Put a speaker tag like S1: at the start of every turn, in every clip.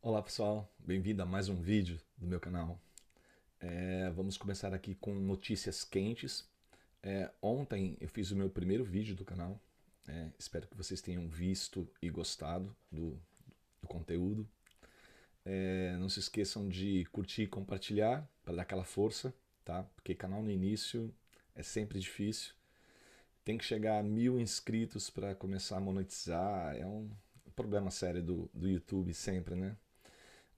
S1: Olá pessoal, bem-vindo a mais um vídeo do meu canal. Vamos começar aqui com notícias quentes. Ontem eu fiz o meu primeiro vídeo do canal. Espero que vocês tenham visto e gostado do conteúdo. Não se esqueçam de curtir e compartilhar para dar aquela força, tá? Porque canal no início é sempre difícil. Tem que chegar a 1000 inscritos para começar a monetizar. É um problema sério do YouTube sempre, né?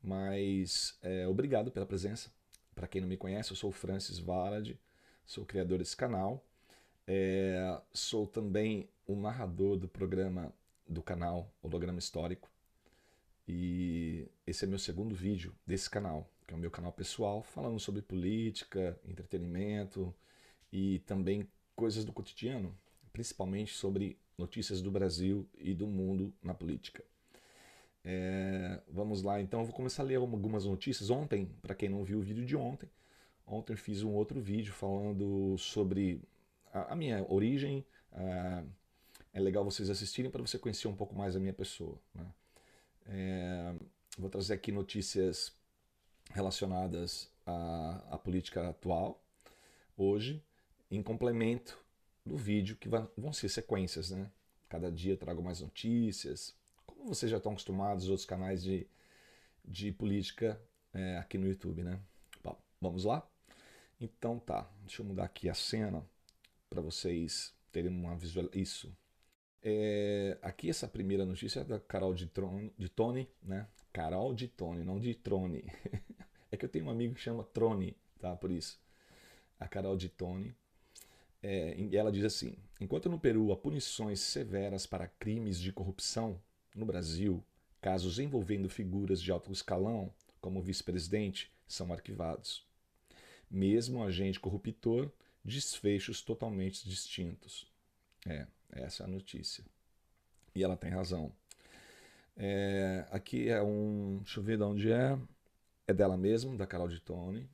S1: Mas obrigado pela presença. Para quem não me conhece, eu sou o Francis Valad, sou o criador desse canal. Sou também o narrador do programa do canal Holograma Histórico. E esse é meu segundo vídeo desse canal, que é o meu canal pessoal, falando sobre política, entretenimento e também coisas do cotidiano, principalmente sobre notícias do Brasil e do mundo na política. Vamos lá, então eu vou começar a ler algumas notícias. Ontem, para quem não viu o vídeo de ontem, ontem eu fiz um outro vídeo falando sobre a minha origem. É legal vocês assistirem para você conhecer um pouco mais a minha pessoa, né? Vou trazer aqui notícias relacionadas à política atual, hoje, em complemento do vídeo, que vão ser sequências, né? Cada dia eu trago mais notícias, como vocês já estão acostumados, outros canais de política aqui no YouTube, né? Bom, vamos lá? Então tá, deixa eu mudar aqui a cena para vocês terem uma visual. Isso. Aqui essa primeira notícia é da Carol de Tone, né? Carol de Tone, não de Trone. É que eu tenho um amigo que chama Trone, tá? Por isso. A Carol de Tone. E ela diz assim: enquanto no Peru há punições severas para crimes de corrupção, no Brasil, casos envolvendo figuras de alto escalão, como o vice-presidente, são arquivados. Mesmo agente corruptor, desfechos totalmente distintos. Essa é a notícia. E ela tem razão. Aqui é um. Deixa eu ver de onde é. É dela mesmo, da Carol de Tone.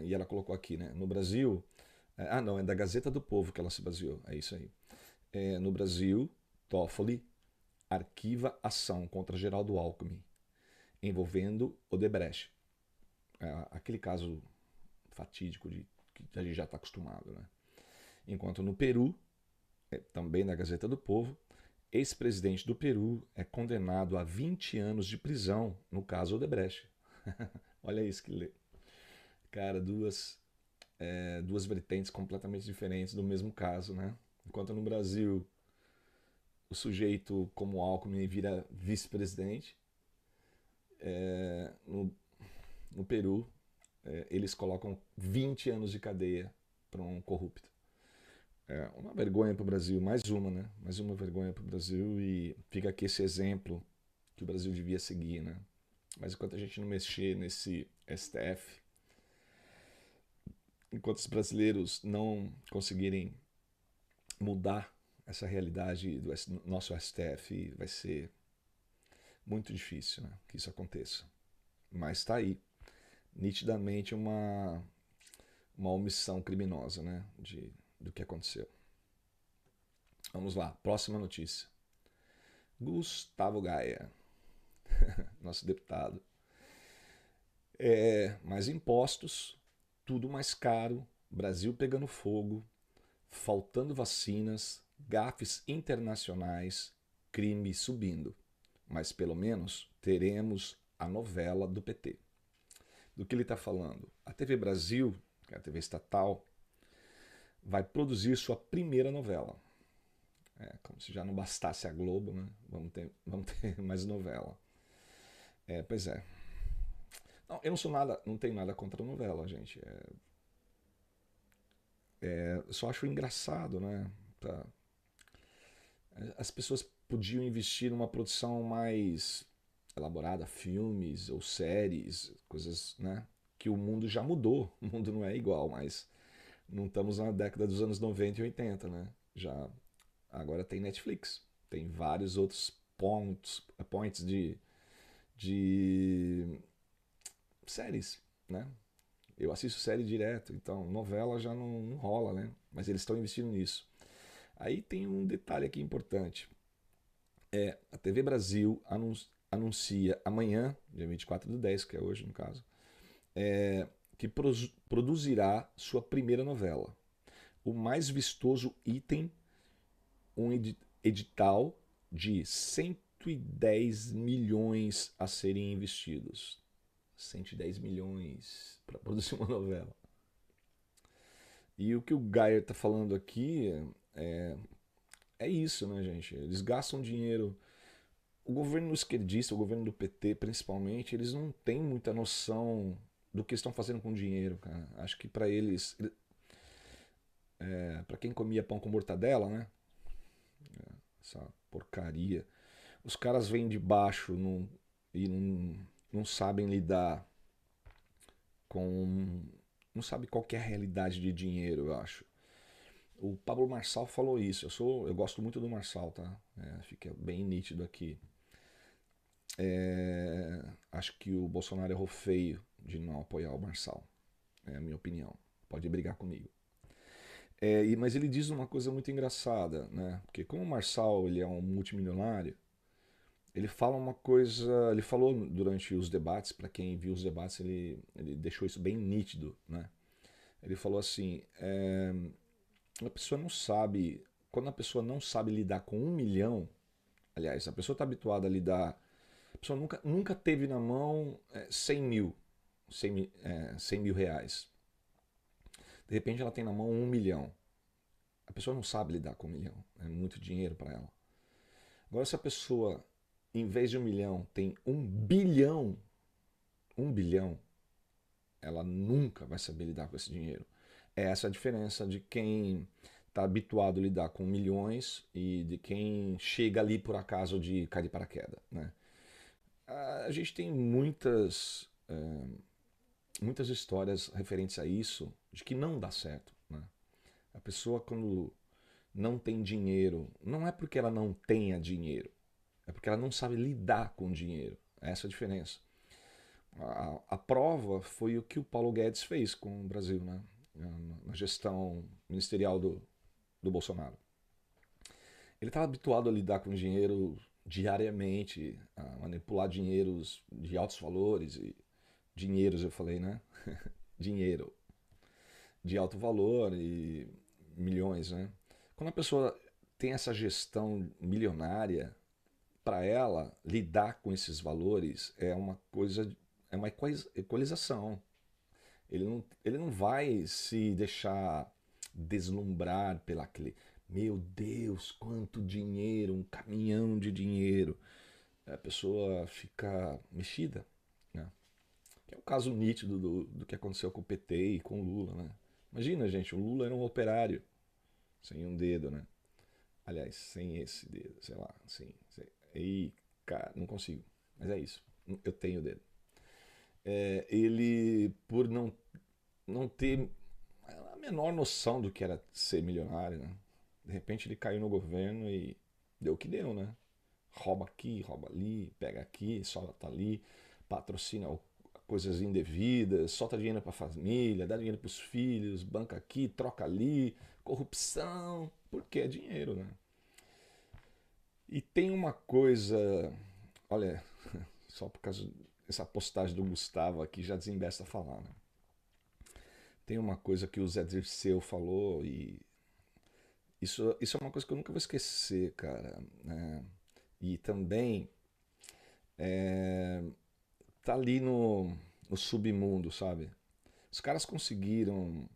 S1: E ela colocou aqui, né? No Brasil. Não, é da Gazeta do Povo que ela se baseou. É isso aí. No Brasil, Toffoli arquiva ação contra Geraldo Alckmin, envolvendo Odebrecht. Aquele caso fatídico que a gente já está acostumado, né? Enquanto no Peru, também na Gazeta do Povo, ex-presidente do Peru é condenado a 20 anos de prisão no caso Odebrecht. Olha isso que lê. Cara, duas vertentes completamente diferentes do mesmo caso, né? Enquanto no Brasil o sujeito como Alckmin vira vice-presidente, no, no Peru eles colocam 20 anos de cadeia para um corrupto. É uma vergonha para o Brasil, mais uma, né? Mais uma vergonha para o Brasil e fica aqui esse exemplo que o Brasil devia seguir, né? Mas enquanto a gente não mexer nesse STF, enquanto os brasileiros não conseguirem mudar essa realidade do nosso STF, vai ser muito difícil, né, que isso aconteça. Mas está aí, nitidamente uma omissão criminosa, né, do que aconteceu. Vamos lá, próxima notícia. Gustavo Gaia, nosso deputado. Mais impostos, tudo mais caro, Brasil pegando fogo, faltando vacinas, gafes internacionais, crime subindo. Mas pelo menos teremos a novela do PT. Do que ele está falando? A TV Brasil, que é a TV estatal, vai produzir sua primeira novela. Como se já não bastasse a Globo, né? Vamos ter mais novela. Pois é. Não, eu não sou nada, não tenho nada contra a novela, gente. Eu só acho engraçado, né? As pessoas podiam investir numa produção mais elaborada, filmes ou séries, coisas, né? Que o mundo já mudou. O mundo não é igual, mas não estamos na década dos anos 90 e 80, né? Já agora tem Netflix, tem vários outros points de séries, né? Eu assisto série direto, então novela já não rola, né? Mas eles estão investindo nisso. Aí tem um detalhe aqui importante. A TV Brasil anuncia amanhã, dia 24/10, que é hoje no caso, que produzirá sua primeira novela. O mais vistoso item, um edital de 110 milhões a serem investidos. 110 milhões para produzir uma novela. E o que o Geyer está falando aqui é isso, né, gente? Eles gastam dinheiro. O governo esquerdista, o governo do PT principalmente, eles não têm muita noção do que estão fazendo com o dinheiro, cara. Acho que para eles, para quem comia pão com mortadela, né? Essa porcaria. Os caras vêm de baixo e não sabem lidar com. Não sabe qual que é a realidade de dinheiro, eu acho. O Pablo Marçal falou isso. Eu gosto muito do Marçal, tá? Fica bem nítido aqui. Acho que o Bolsonaro errou feio de não apoiar o Marçal. É a minha opinião. Pode brigar comigo. Mas ele diz uma coisa muito engraçada, né? Porque como o Marçal ele é um multimilionário, ele fala uma coisa. Ele falou durante os debates, para quem viu os debates, ele deixou isso bem nítido, né? Ele falou assim: a pessoa não sabe. Quando a pessoa não sabe lidar com 1 milhão, aliás, a pessoa está habituada a lidar. A pessoa nunca teve na mão 100 mil, 100 mil reais. De repente ela tem na mão 1 milhão. A pessoa não sabe lidar com 1 milhão. É muito dinheiro para ela. Agora, se a pessoa, em vez de 1 milhão, tem 1 bilhão, 1 bilhão, ela nunca vai saber lidar com esse dinheiro. É essa a diferença de quem está habituado a lidar com milhões e de quem chega ali por acaso de cair de paraquedas, né? A gente tem muitas histórias referentes a isso, de que não dá certo, né? A pessoa, quando não tem dinheiro, não é porque ela não tenha dinheiro, é porque ela não sabe lidar com o dinheiro. É essa a diferença. A prova foi o que o Paulo Guedes fez com o Brasil, né? Na gestão ministerial do Bolsonaro. Ele estava habituado a lidar com dinheiro diariamente, a manipular dinheiros de altos valores, e dinheiros eu falei, né? Dinheiro de alto valor e milhões, né? Quando a pessoa tem essa gestão milionária, para ela lidar com esses valores é uma equalização. Ele não vai se deixar deslumbrar pela aquele, meu Deus, quanto dinheiro, um caminhão de dinheiro. A pessoa fica mexida, né? Que é o caso nítido do que aconteceu com o PT e com o Lula, né? Imagina, gente, o Lula era um operário, sem um dedo, né? Aliás, sem esse dedo, sei lá, sem. E, cara, não consigo. Mas é isso. Eu tenho o dedo. Ele, por não ter a menor noção do que era ser milionário, né? De repente ele caiu no governo e deu o que deu, né? Rouba aqui, rouba ali, pega aqui, solta ali, patrocina coisas indevidas, solta dinheiro para a família, dá dinheiro para os filhos, banca aqui, troca ali, corrupção, porque é dinheiro, né? E tem uma coisa, olha, só por causa dessa postagem do Gustavo aqui já desembesta a falar, né? Tem uma coisa que o Zé Dirceu falou e isso é uma coisa que eu nunca vou esquecer, cara, né? E também tá ali no submundo, sabe? Os caras conseguiram.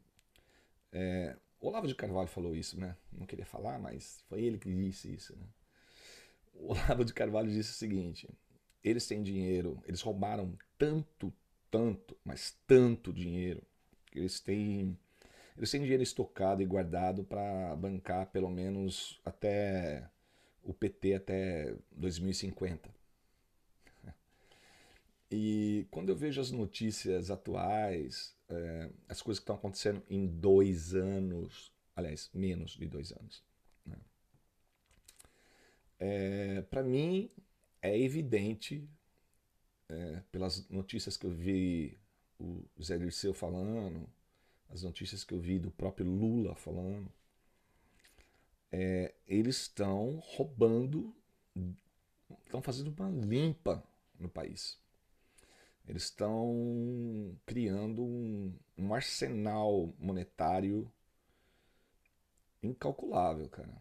S1: O Olavo de Carvalho falou isso, né? Não queria falar, mas foi ele que disse isso, né? O Olavo de Carvalho disse o seguinte: eles têm dinheiro, eles roubaram tanto, tanto, mas tanto dinheiro, que eles têm dinheiro estocado e guardado para bancar pelo menos até o PT até 2050. E quando eu vejo as notícias atuais, as coisas que estão acontecendo em 2 anos, aliás, menos de 2 anos, né? Para mim é evidente, pelas notícias que eu vi o Zé Dirceu falando, as notícias que eu vi do próprio Lula falando, eles estão roubando estão fazendo uma limpa no país. Eles estão criando um arsenal monetário incalculável, cara.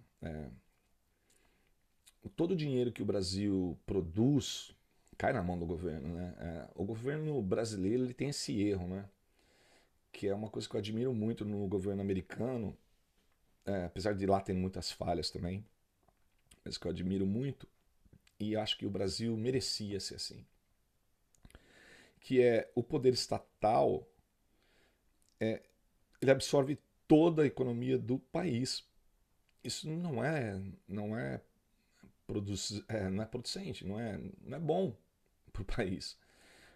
S1: Todo o dinheiro que o Brasil produz cai na mão do governo, né? O governo brasileiro ele tem esse erro, né? Que é uma coisa que eu admiro muito no governo americano, apesar de lá ter muitas falhas também, mas que eu admiro muito e acho que o Brasil merecia ser assim, que é o poder estatal, ele absorve toda a economia do país. Isso não é não é producente, não é bom para o país.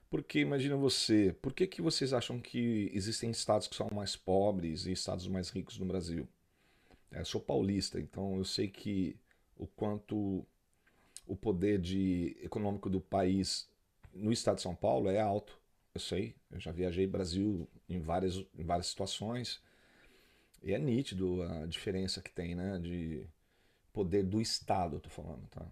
S1: Porque imagina você, por que vocês acham que existem estados que são mais pobres e estados mais ricos no Brasil? Eu sou paulista, então eu sei que o quanto o poder econômico do país no estado de São Paulo é alto. Eu sei, eu já viajei Brasil em várias situações e é nítido a diferença que tem, né, de poder do estado, eu tô falando, tá?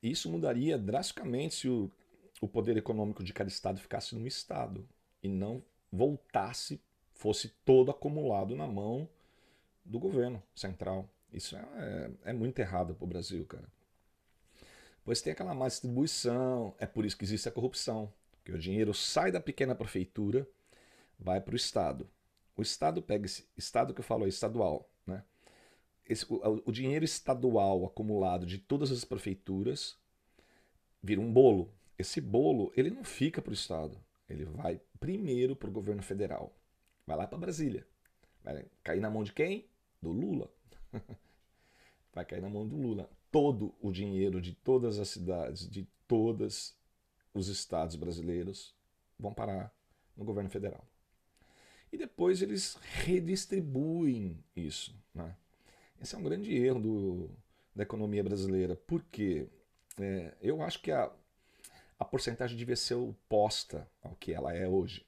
S1: Isso mudaria drasticamente se o poder econômico de cada estado ficasse no estado e não voltasse, fosse todo acumulado na mão do governo central. Isso é muito errado para o Brasil, cara. Pois tem aquela má distribuição, é por isso que existe a corrupção. Porque o dinheiro sai da pequena prefeitura, vai para o Estado. O Estado pega esse Estado que eu falo é estadual, né? O dinheiro estadual acumulado de todas as prefeituras vira um bolo. Esse bolo ele não fica para o Estado, ele vai primeiro para o governo federal. Vai lá para Brasília. Vai cair na mão de quem? Do Lula. Vai cair na mão do Lula. Todo o dinheiro de todas as cidades, de todos os estados brasileiros, vão parar no governo federal. E depois eles redistribuem isso. Né? Esse é um grande erro da economia brasileira, porque eu acho que a porcentagem devia ser oposta ao que ela é hoje.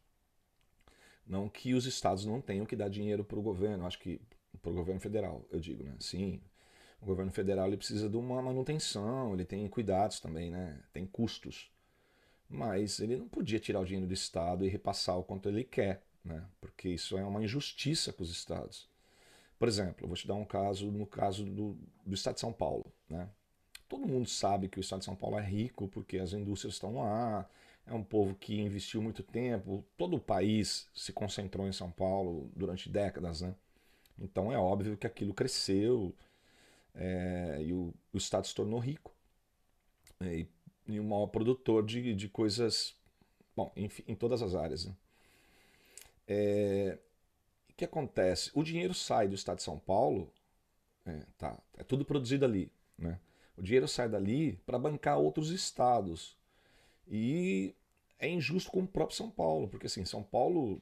S1: Não que os estados não tenham que dar dinheiro para o governo, acho que para o governo federal, eu digo, né? Sim, o governo federal ele precisa de uma manutenção, ele tem cuidados também, né? Tem custos. Mas ele não podia tirar o dinheiro do Estado e repassar o quanto ele quer, né? Porque isso é uma injustiça com os estados. Por exemplo, eu vou te dar um caso no caso do Estado de São Paulo, né? Todo mundo sabe que o Estado de São Paulo é rico porque as indústrias estão lá, é um povo que investiu muito tempo, todo o país se concentrou em São Paulo durante décadas, né? Então é óbvio que aquilo cresceu, e o Estado se tornou rico, né? E o maior produtor de coisas, bom, enfim, em todas as áreas. Né? O que acontece? O dinheiro sai do Estado de São Paulo, tá, é tudo produzido ali. Né? O dinheiro sai dali para bancar outros estados. E é injusto com o próprio São Paulo, porque assim, São Paulo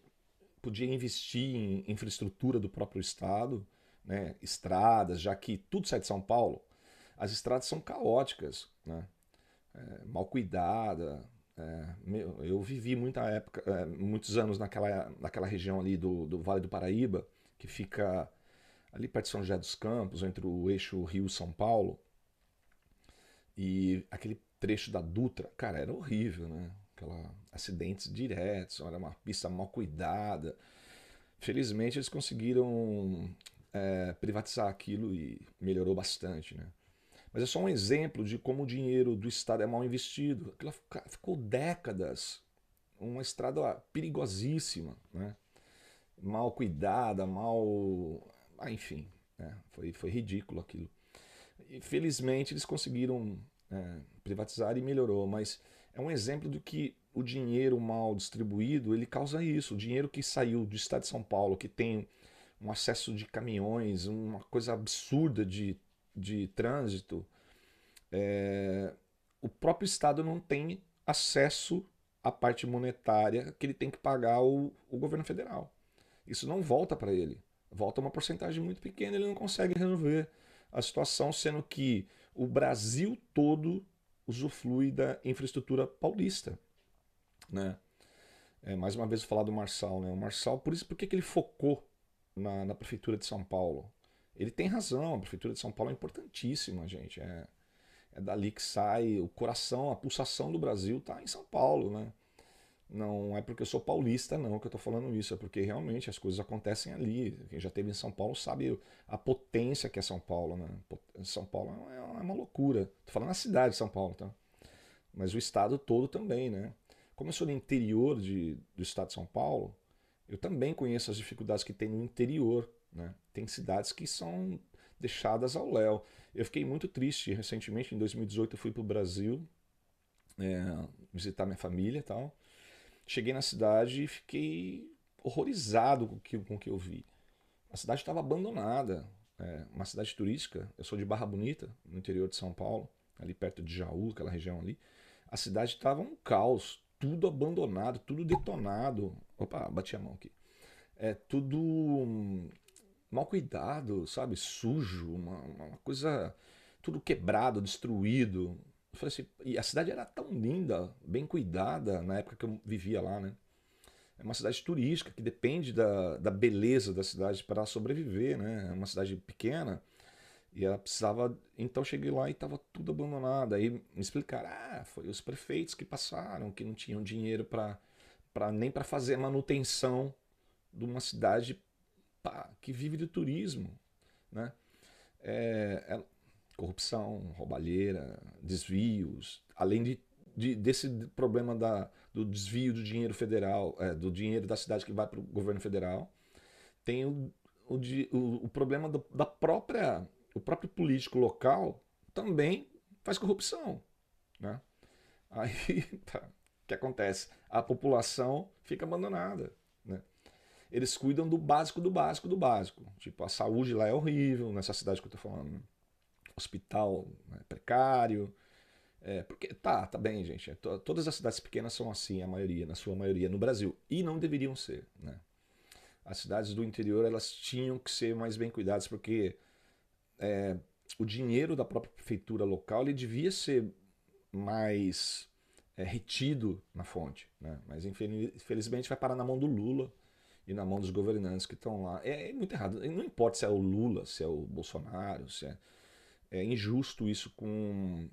S1: podia investir em infraestrutura do próprio estado, né? Estradas, já que tudo sai de São Paulo, as estradas são caóticas, né? Mal cuidada. Eu vivi muitos anos naquela região ali do Vale do Paraíba, que fica ali perto de São José dos Campos, entre o eixo Rio-São Paulo, e aquele trecho da Dutra, cara, era horrível, né? Acidentes diretos, era uma pista mal cuidada. Felizmente eles conseguiram privatizar aquilo e melhorou bastante, né? Mas é só um exemplo de como o dinheiro do Estado é mal investido. Aquilo ficou décadas, uma estrada perigosíssima, né? Mal cuidada, mal. Enfim, né? Foi ridículo aquilo. E, felizmente eles conseguiram privatizar e melhorou, mas é um exemplo do que o dinheiro mal distribuído ele causa isso. O dinheiro que saiu do estado de São Paulo, que tem um acesso de caminhões, uma coisa absurda de trânsito, o próprio Estado não tem acesso à parte monetária que ele tem que pagar o governo federal. Isso não volta para ele. Volta uma porcentagem muito pequena, ele não consegue resolver a situação, sendo que o Brasil todo usufrui da infraestrutura paulista. Né? Mais uma vez vou falar do Marçal. Né? O Marçal, por que ele focou na Prefeitura de São Paulo? Ele tem razão, a Prefeitura de São Paulo é importantíssima, gente. É dali que sai o coração, a pulsação do Brasil está em São Paulo, né? Não é porque eu sou paulista, não, que eu estou falando isso, é porque realmente as coisas acontecem ali. Quem já esteve em São Paulo sabe a potência que é São Paulo, né? São Paulo é uma loucura. Estou falando na cidade de São Paulo, tá? Mas o estado todo também, né? Como eu sou do interior do estado de São Paulo, eu também conheço as dificuldades que tem no interior, né? Tem cidades que são deixadas ao léu. Eu fiquei muito triste recentemente, em 2018 eu fui para o Brasil visitar minha família e tal. Cheguei na cidade e fiquei horrorizado com o que eu vi. A cidade estava abandonada, uma cidade turística. Eu sou de Barra Bonita, no interior de São Paulo, ali perto de Jaú, aquela região ali. A cidade estava um caos, tudo abandonado, tudo detonado. Opa, bati a mão aqui. É tudo mal cuidado, sabe? Sujo, uma coisa. Tudo quebrado, destruído. Eu falei assim, e a cidade era tão linda, bem cuidada na época que eu vivia lá, né? É uma cidade turística que depende da beleza da cidade para sobreviver, né? É uma cidade pequena e ela precisava. Então eu cheguei lá e estava tudo abandonado. Aí me explicaram: foi os prefeitos que passaram, que não tinham dinheiro nem para fazer a manutenção de uma cidade que vive do turismo, né? É corrupção, roubalheira, desvios, além desse problema do desvio do dinheiro federal, do dinheiro da cidade que vai para o governo federal, tem o problema da própria, o próprio político local também faz corrupção, né? Aí, tá, o que acontece? A população fica abandonada, né? Eles cuidam do básico, do básico, do básico. Tipo, a saúde lá é horrível, nessa cidade que eu tô falando, né? Hospital, né, precário. Porque tá bem, gente. Todas as cidades pequenas são assim, a maioria, na sua maioria, no Brasil. E não deveriam ser, né? As cidades do interior, elas tinham que ser mais bem cuidadas, porque o dinheiro da própria prefeitura local, ele devia ser mais retido na fonte, né? Mas infelizmente vai parar na mão do Lula e na mão dos governantes que estão lá. É muito errado. Não importa se é o Lula, se é o Bolsonaro, se é injusto isso com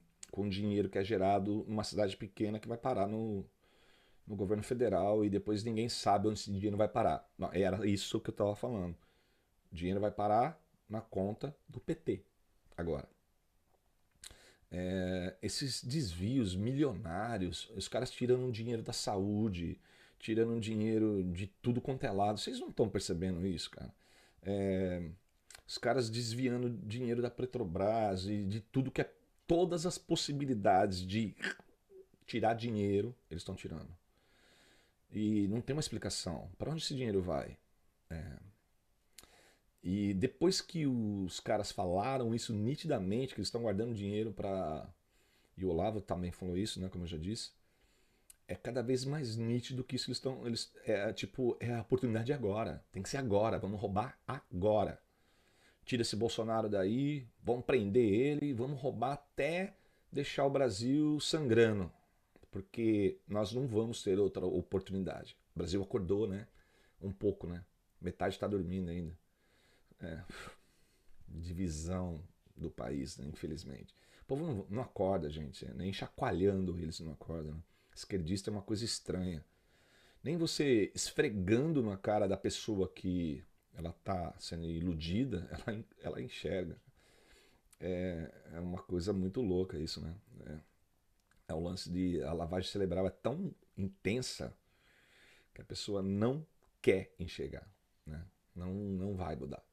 S1: dinheiro que é gerado numa cidade pequena que vai parar no governo federal e depois ninguém sabe onde esse dinheiro vai parar. Não, era isso que eu estava falando. O dinheiro vai parar na conta do PT agora. Esses desvios milionários, os caras tirando dinheiro da saúde, tirando dinheiro de tudo quanto é lado. Vocês não estão percebendo isso, cara? Os caras desviando dinheiro da Petrobras e de tudo que é. Todas as possibilidades de tirar dinheiro, eles estão tirando. E não tem uma explicação. Para onde esse dinheiro vai? E depois que os caras falaram isso nitidamente, que eles estão guardando dinheiro para. E o Olavo também falou isso, né? Como eu já disse. É cada vez mais nítido que isso eles estão. É a oportunidade agora. Tem que ser agora. Vamos roubar agora. Tira esse Bolsonaro daí, vamos prender ele, vamos roubar até deixar o Brasil sangrando. Porque nós não vamos ter outra oportunidade. O Brasil acordou, né? Um pouco, né? Metade está dormindo ainda. Divisão do país, né? Infelizmente. O povo não acorda, gente. Nem chacoalhando eles não acordam. Né? Esquerdista é uma coisa estranha. Nem você esfregando na cara da pessoa que ela está sendo iludida, ela enxerga. É uma coisa muito louca isso, né? É o lance de a lavagem cerebral é tão intensa que a pessoa não quer enxergar, né? Não vai mudar.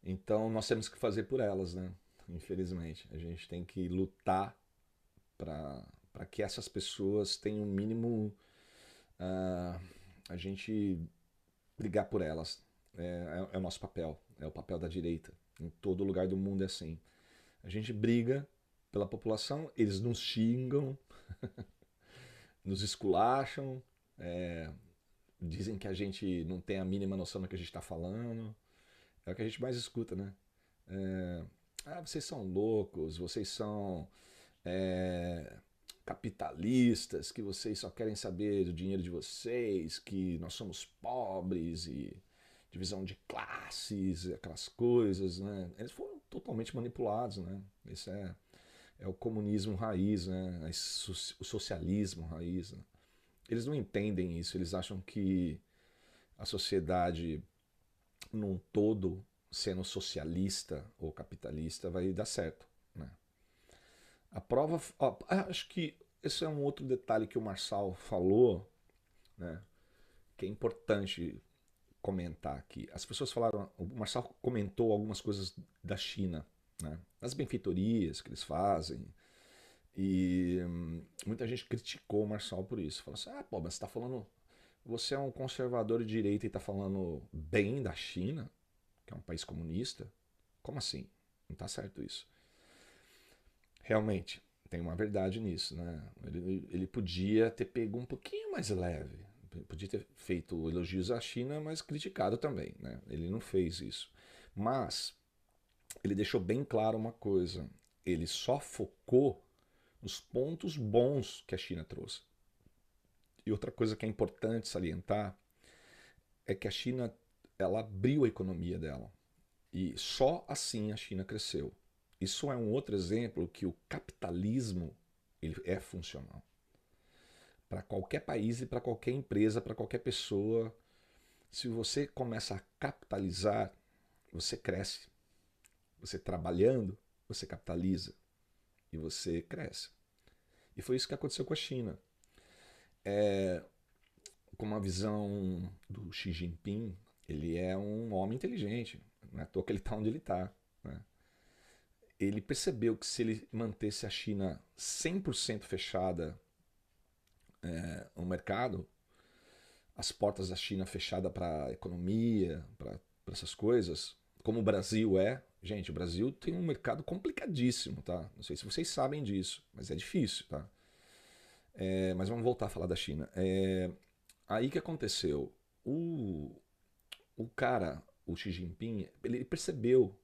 S1: Então nós temos que fazer por elas, né? Infelizmente, a gente tem que lutar para que essas pessoas tenham o mínimo a gente brigar por elas. É o nosso papel, é o papel da direita. Em todo lugar do mundo é assim. A gente briga pela população, eles nos xingam, nos esculacham, dizem que a gente não tem a mínima noção do que a gente está falando. É o que a gente mais escuta, né? Vocês são loucos, vocês são capitalistas, que vocês só querem saber do dinheiro de vocês, que nós somos pobres e divisão de classes, aquelas coisas, né? Eles foram totalmente manipulados, né? Isso é o comunismo raiz, né? O socialismo raiz. Né? Eles não entendem isso, eles acham que a sociedade num todo, sendo socialista ou capitalista, vai dar certo. Né? A prova. Ó, acho que esse é um outro detalhe que o Marçal falou, né? Que é importante comentar aqui. As pessoas falaram, o Marçal comentou algumas coisas da China, né? As benfeitorias que eles fazem. E muita gente criticou o Marçal por isso. Falou assim: ah, pô, mas você está falando. Você é um conservador de direita e está falando bem da China, que é um país comunista? Como assim? Não está certo isso. Realmente, tem uma verdade nisso, né? Ele podia ter pego um pouquinho mais leve. Podia ter feito elogios à China, mas criticado também, né? Ele não fez isso. Mas ele deixou bem claro uma coisa. Ele só focou nos pontos bons que a China trouxe. E outra coisa que é importante salientar é que a China ela abriu a economia dela. E só assim a China cresceu. Isso é um outro exemplo que o capitalismo ele é funcional. Para qualquer país e para qualquer empresa, para qualquer pessoa, se você começa a capitalizar, você cresce. Você trabalhando, você capitaliza e você cresce. E foi isso que aconteceu com a China. Com uma visão do Xi Jinping, ele é um homem inteligente. Não é à toa que ele está onde ele está. Né? Ele percebeu que se ele mantesse a China 100% fechada no mercado, as portas da China fechadas para a economia, para essas coisas, como o Brasil é. Gente, o Brasil tem um mercado complicadíssimo, tá? Não sei se vocês sabem disso, mas é difícil, tá? Mas vamos voltar a falar da China. Aí que aconteceu? O cara, o Xi Jinping, ele percebeu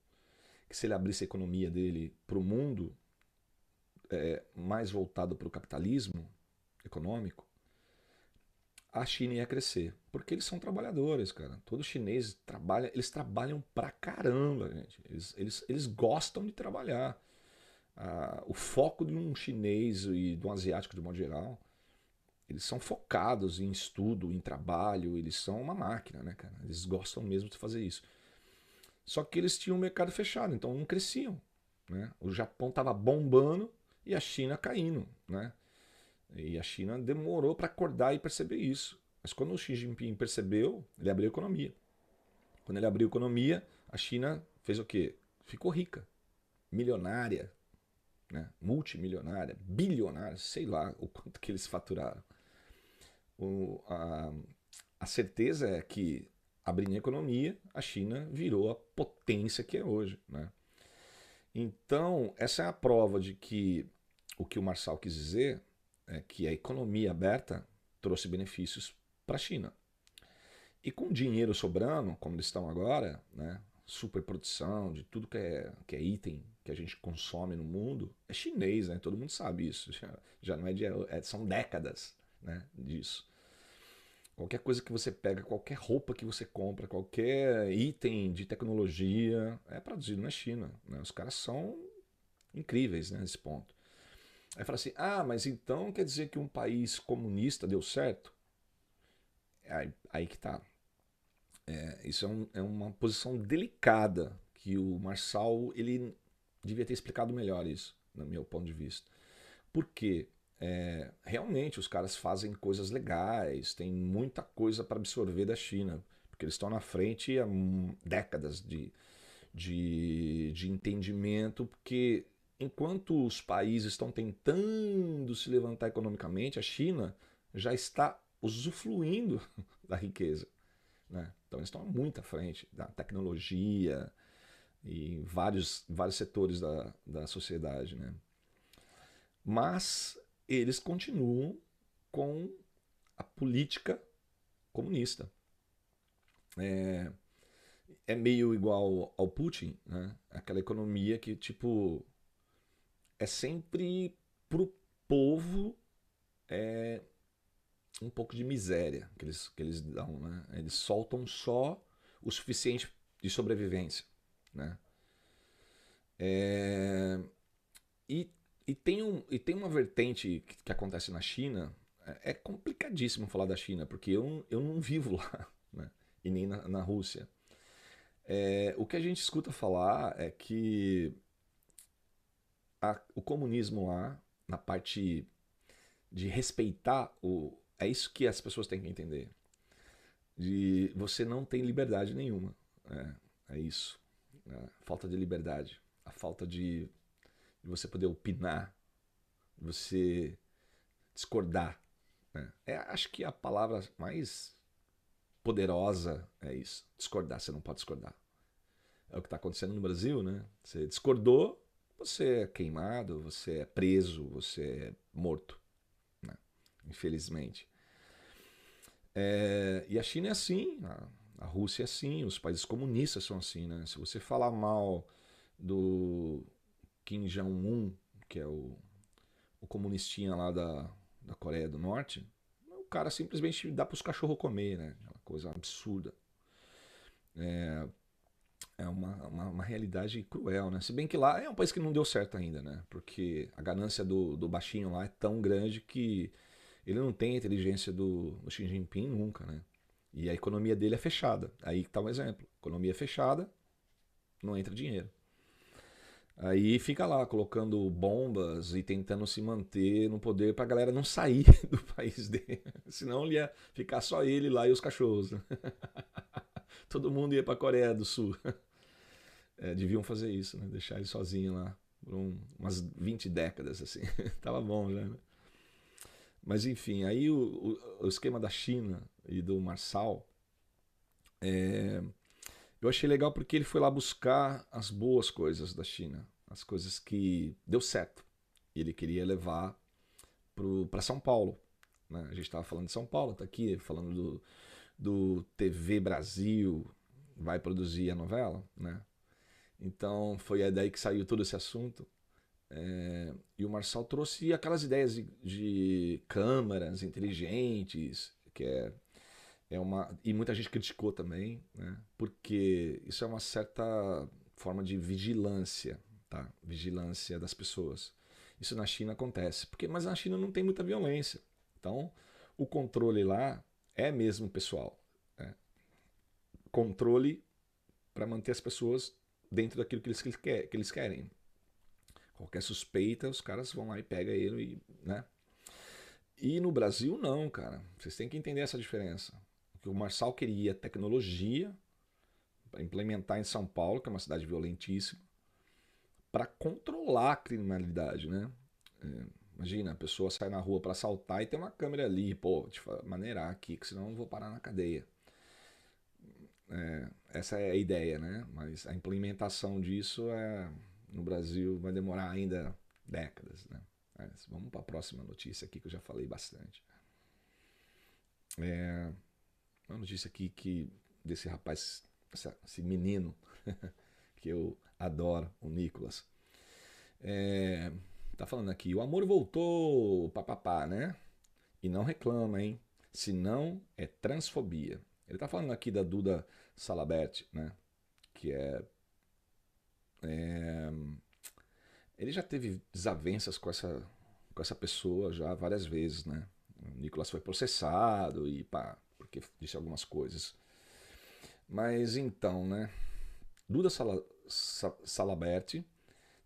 S1: que se ele abrisse a economia dele para o mundo mais voltado para o capitalismo econômico, a China ia crescer. Porque eles são trabalhadores, cara. Todo chinês trabalha, eles trabalham pra caramba, gente. Eles gostam de trabalhar. O foco de um chinês e de um asiático de modo geral, eles são focados em estudo, em trabalho, eles são uma máquina, né, cara? Eles gostam mesmo de fazer isso. Só que eles tinham um mercado fechado, então não cresciam. Né? O Japão estava bombando e a China caindo. Né? E a China demorou para acordar e perceber isso. Mas quando o Xi Jinping percebeu, ele abriu a economia. Quando ele abriu a economia, a China fez o quê? Ficou rica, milionária, né? Multimilionária, bilionária, sei lá o quanto que eles faturaram. O, a, a certeza é que, abrindo a economia, a China virou a potência que é hoje. Né? Então, essa é a prova de que o que o Marçal quis dizer é que a economia aberta trouxe benefícios para a China. E com dinheiro sobrando, como eles estão agora, né, superprodução de tudo que é item que a gente consome no mundo, é chinês, né? Todo mundo sabe isso. Já não são décadas, né, disso. Qualquer coisa que você pega, qualquer roupa que você compra, qualquer item de tecnologia é produzido na China. Né? Os caras são incríveis, né, nesse ponto. Aí fala assim, mas então quer dizer que um país comunista deu certo? Aí que tá. Isso é uma posição delicada que o Marçal ele devia ter explicado melhor isso, no meu ponto de vista. Por quê? Realmente os caras fazem coisas legais, tem muita coisa para absorver da China, porque eles estão na frente há décadas de entendimento, porque enquanto os países estão tentando se levantar economicamente, a China já está usufruindo da riqueza. Né? Então eles estão muito à frente da tecnologia e em vários setores da sociedade. Né? Mas eles continuam com a política comunista. É meio igual ao Putin, né? Aquela economia que, tipo, é sempre pro povo um pouco de miséria que eles dão, né? Eles soltam só o suficiente de sobrevivência, né? E e tem uma vertente que acontece na China. É complicadíssimo falar da China, porque eu não vivo lá, né? E nem na Rússia. O que a gente escuta falar é que o comunismo lá, na parte de respeitar É isso que as pessoas têm que entender. De você não tem liberdade nenhuma. É isso. Falta de liberdade. A falta de você poder opinar, de você discordar. Né? Acho que a palavra mais poderosa é isso. Discordar. Você não pode discordar. É o que está acontecendo no Brasil, né? Você discordou, você é queimado, você é preso, você é morto, né? Infelizmente. E a China é assim, a Rússia é assim, os países comunistas são assim, né? Se você falar mal do Kim Jong-un, que é o comunistinha lá da Coreia do Norte, o cara simplesmente dá para os cachorros comer, né? Uma coisa absurda. É uma realidade cruel, né? Se bem que lá é um país que não deu certo ainda, né? Porque a ganância do baixinho lá é tão grande que ele não tem a inteligência do Xi Jinping nunca, né? E a economia dele é fechada. Aí tá um exemplo. Economia fechada, não entra dinheiro. Aí fica lá colocando bombas e tentando se manter no poder pra galera não sair do país dele. Senão ele ia ficar só ele lá e os cachorros. Né? Todo mundo ia pra Coreia do Sul. Deviam fazer isso, né? Deixar ele sozinho lá por umas 20 décadas, assim. Tava bom já, né? Mas enfim, aí o esquema da China e do Marçal, eu achei legal porque ele foi lá buscar as boas coisas da China, as coisas que deu certo. E ele queria levar para São Paulo. Né? A gente estava falando de São Paulo, tá aqui falando do TV Brasil, vai produzir a novela, né? Então foi daí que saiu todo esse assunto. E o Marçal trouxe aquelas ideias de câmaras inteligentes, que e muita gente criticou também, né? Porque isso é uma certa forma de vigilância, tá? Vigilância das pessoas. Isso na China acontece, mas na China não tem muita violência. Então, o controle lá é mesmo pessoal. Né? Controle para manter as pessoas dentro daquilo que eles querem. Qualquer suspeita, os caras vão lá e pegam ele, né? E no Brasil, não, cara. Vocês têm que entender essa diferença. O Marçal queria tecnologia para implementar em São Paulo, que é uma cidade violentíssima, para controlar a criminalidade, né? Imagina, a pessoa sai na rua para assaltar e tem uma câmera ali, pô, te maneirar aqui, que senão eu vou parar na cadeia. Essa é a ideia, né? Mas a implementação disso no Brasil vai demorar ainda décadas, né? Vamos para a próxima notícia aqui que eu já falei bastante. Uma notícia aqui desse rapaz, esse menino que eu adoro, o Nicolas. Tá falando aqui, o amor voltou, papapá, né? E não reclama, hein? Senão é transfobia. Ele tá falando aqui da Duda Salabert, né? Que ele já teve desavenças com essa pessoa já várias vezes, né? O Nicolas foi processado e pá, porque disse algumas coisas. Mas então, né? Duda Salabert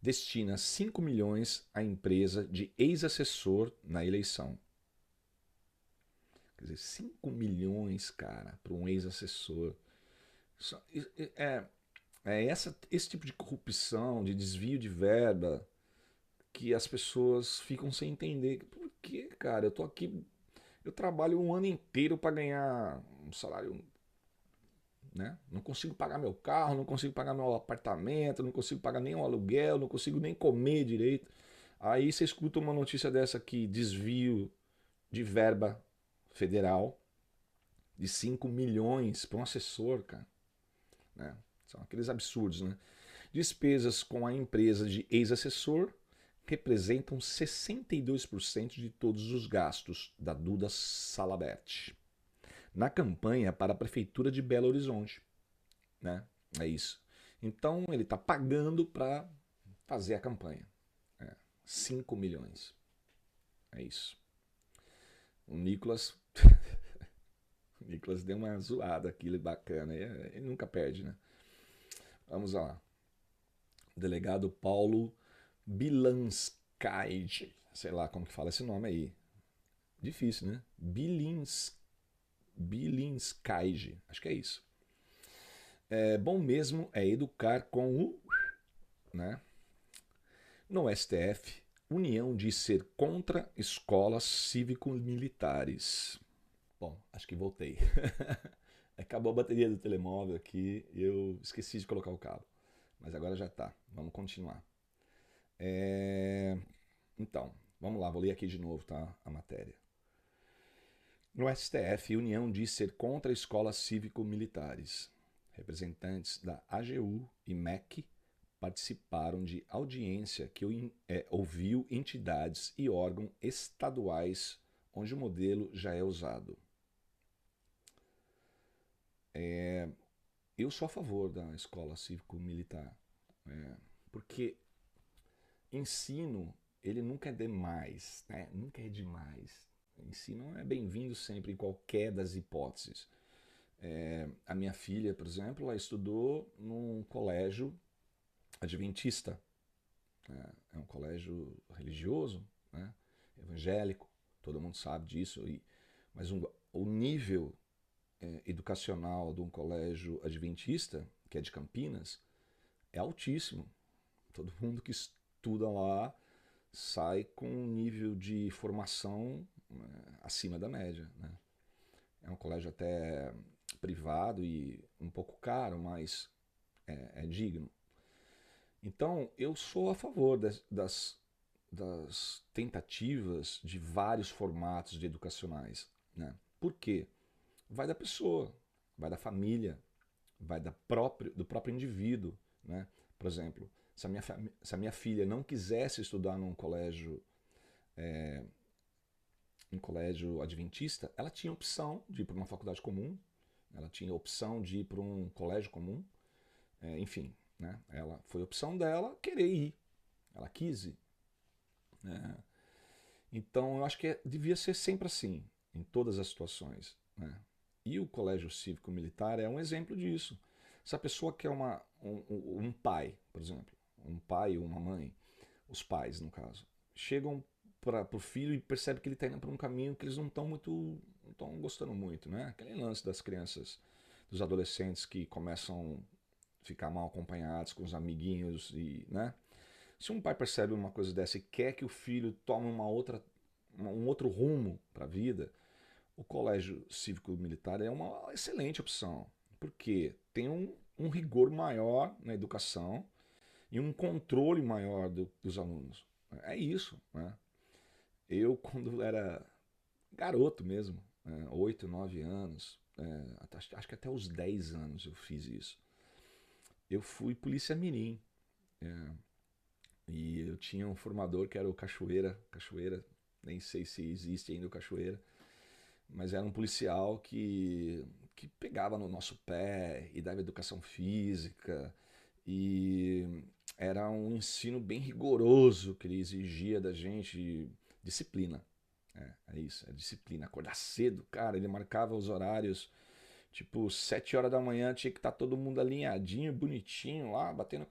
S1: destina 5 milhões à empresa de ex-assessor na eleição. Quer dizer, 5 milhões, cara, para um ex-assessor. É, esse tipo de corrupção, de desvio de verba, que as pessoas ficam sem entender. Por que, cara? Eu tô aqui, eu trabalho um ano inteiro para ganhar um salário, né? Não consigo pagar meu carro, não consigo pagar meu apartamento, não consigo pagar nem um aluguel, não consigo nem comer direito. Aí você escuta uma notícia dessa aqui, desvio de verba federal de 5 milhões para um assessor, cara. Né? São aqueles absurdos, né? Despesas com a empresa de ex-assessor representam 62% de todos os gastos da Duda Salabert na campanha para a Prefeitura de Belo Horizonte. Né? É isso. Então ele está pagando para fazer a campanha. 5 milhões. É isso. O Nicolas... o Nicolas deu uma zoada aqui, bacana. Ele nunca perde, né? Vamos lá. Delegado Paulo Bilanskaid. Sei lá como que fala esse nome aí. Difícil, né? Bilinskaid. Acho que é isso. Bom mesmo é educar com o... né? No STF, União diz ser contra escolas cívico-militares. Bom, acho que voltei. Acabou a bateria do telemóvel aqui e eu esqueci de colocar o cabo. Mas agora já tá. Vamos continuar. Então, vamos lá, vou ler aqui de novo, tá? A matéria. No STF, União diz ser contra escolas cívico-militares. Representantes da AGU e MEC participaram de audiência que ouviu entidades e órgãos estaduais onde o modelo já é usado. Eu sou a favor da escola cívico-militar, porque ensino, ele nunca é demais, né? Nunca é demais. Ensino é bem-vindo sempre em qualquer das hipóteses. A minha filha, por exemplo, ela estudou num colégio adventista. É um colégio religioso, né? Evangélico, todo mundo sabe disso. Mas o nível educacional de um colégio adventista, que é de Campinas, é altíssimo. Todo mundo que estuda lá sai com um nível de formação acima da média, né? É um colégio até privado e um pouco caro, mas é digno. Então, eu sou a favor das tentativas de vários formatos de educacionais, né? Por quê? Vai da pessoa, vai da família, vai do próprio indivíduo, né? Por exemplo, se a minha filha não quisesse estudar num colégio adventista, ela tinha opção de ir para uma faculdade comum, ela tinha opção de ir para um colégio comum, enfim, né? Ela foi opção dela querer ir, ela quis ir, né? Então eu acho que devia ser sempre assim, em todas as situações, né? E o colégio cívico-militar é um exemplo disso. Se a pessoa quer um pai, por exemplo, um pai ou uma mãe, os pais no caso, chegam para o filho e percebem que ele está indo para um caminho que eles não estão gostando muito, né? Aquele lance das crianças, dos adolescentes que começam a ficar mal acompanhados com os amiguinhos e, né? Se um pai percebe uma coisa dessa e quer que o filho tome um outro rumo para a vida, o colégio cívico-militar é uma excelente opção, porque tem um rigor maior na educação e um controle maior dos alunos. É isso, né? Eu, quando era garoto mesmo, 8, 9 anos, acho que até os 10 anos eu fiz isso. Eu fui polícia mirim. E eu tinha um formador que era o Cachoeira. Cachoeira, nem sei se existe ainda o Cachoeira. Mas era um policial que pegava no nosso pé e dava educação física. E era um ensino bem rigoroso que ele exigia da gente, disciplina. É isso, é disciplina. Acordar cedo, cara, ele marcava os horários, tipo, 7 horas da manhã tinha que estar todo mundo alinhadinho, bonitinho lá, batendo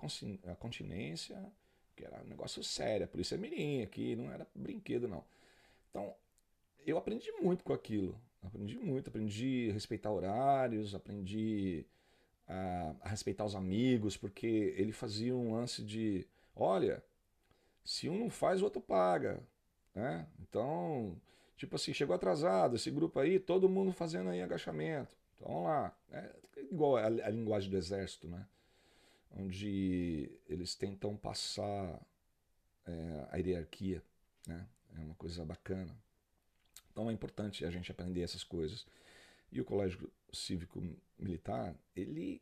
S1: a continência, que era um negócio sério, a polícia mirim aqui, não era brinquedo não. Então, eu aprendi muito com aquilo, aprendi a respeitar horários, aprendi a respeitar os amigos, porque ele fazia um lance de, olha, se um não faz, o outro paga, né? Então, tipo assim, chegou atrasado, esse grupo aí, todo mundo fazendo aí agachamento. Então, vamos lá. É igual a linguagem do exército, né? Onde eles tentam passar a hierarquia, né? É uma coisa bacana. Então é importante a gente aprender essas coisas. E o colégio cívico militar, ele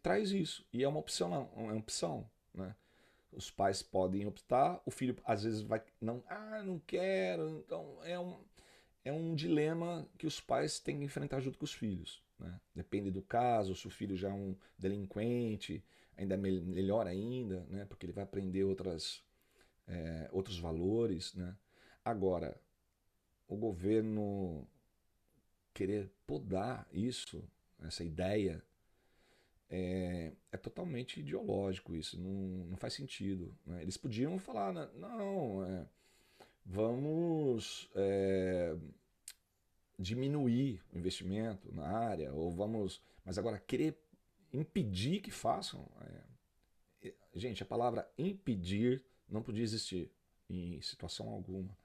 S1: traz isso. E é uma opção, é uma opção, né? Os pais podem optar, o filho às vezes vai, não quero. Então é um dilema que os pais têm que enfrentar junto com os filhos, né? Depende do caso, se o filho já é um delinquente, ainda é melhor ainda, né? Porque ele vai aprender outros valores, né? Agora, o governo querer podar isso, essa ideia, é totalmente ideológico isso, não faz sentido, né? Eles podiam falar, né, não, vamos diminuir o investimento na área, ou vamos. Mas agora, querer impedir que façam. Gente, a palavra impedir não podia existir em situação alguma.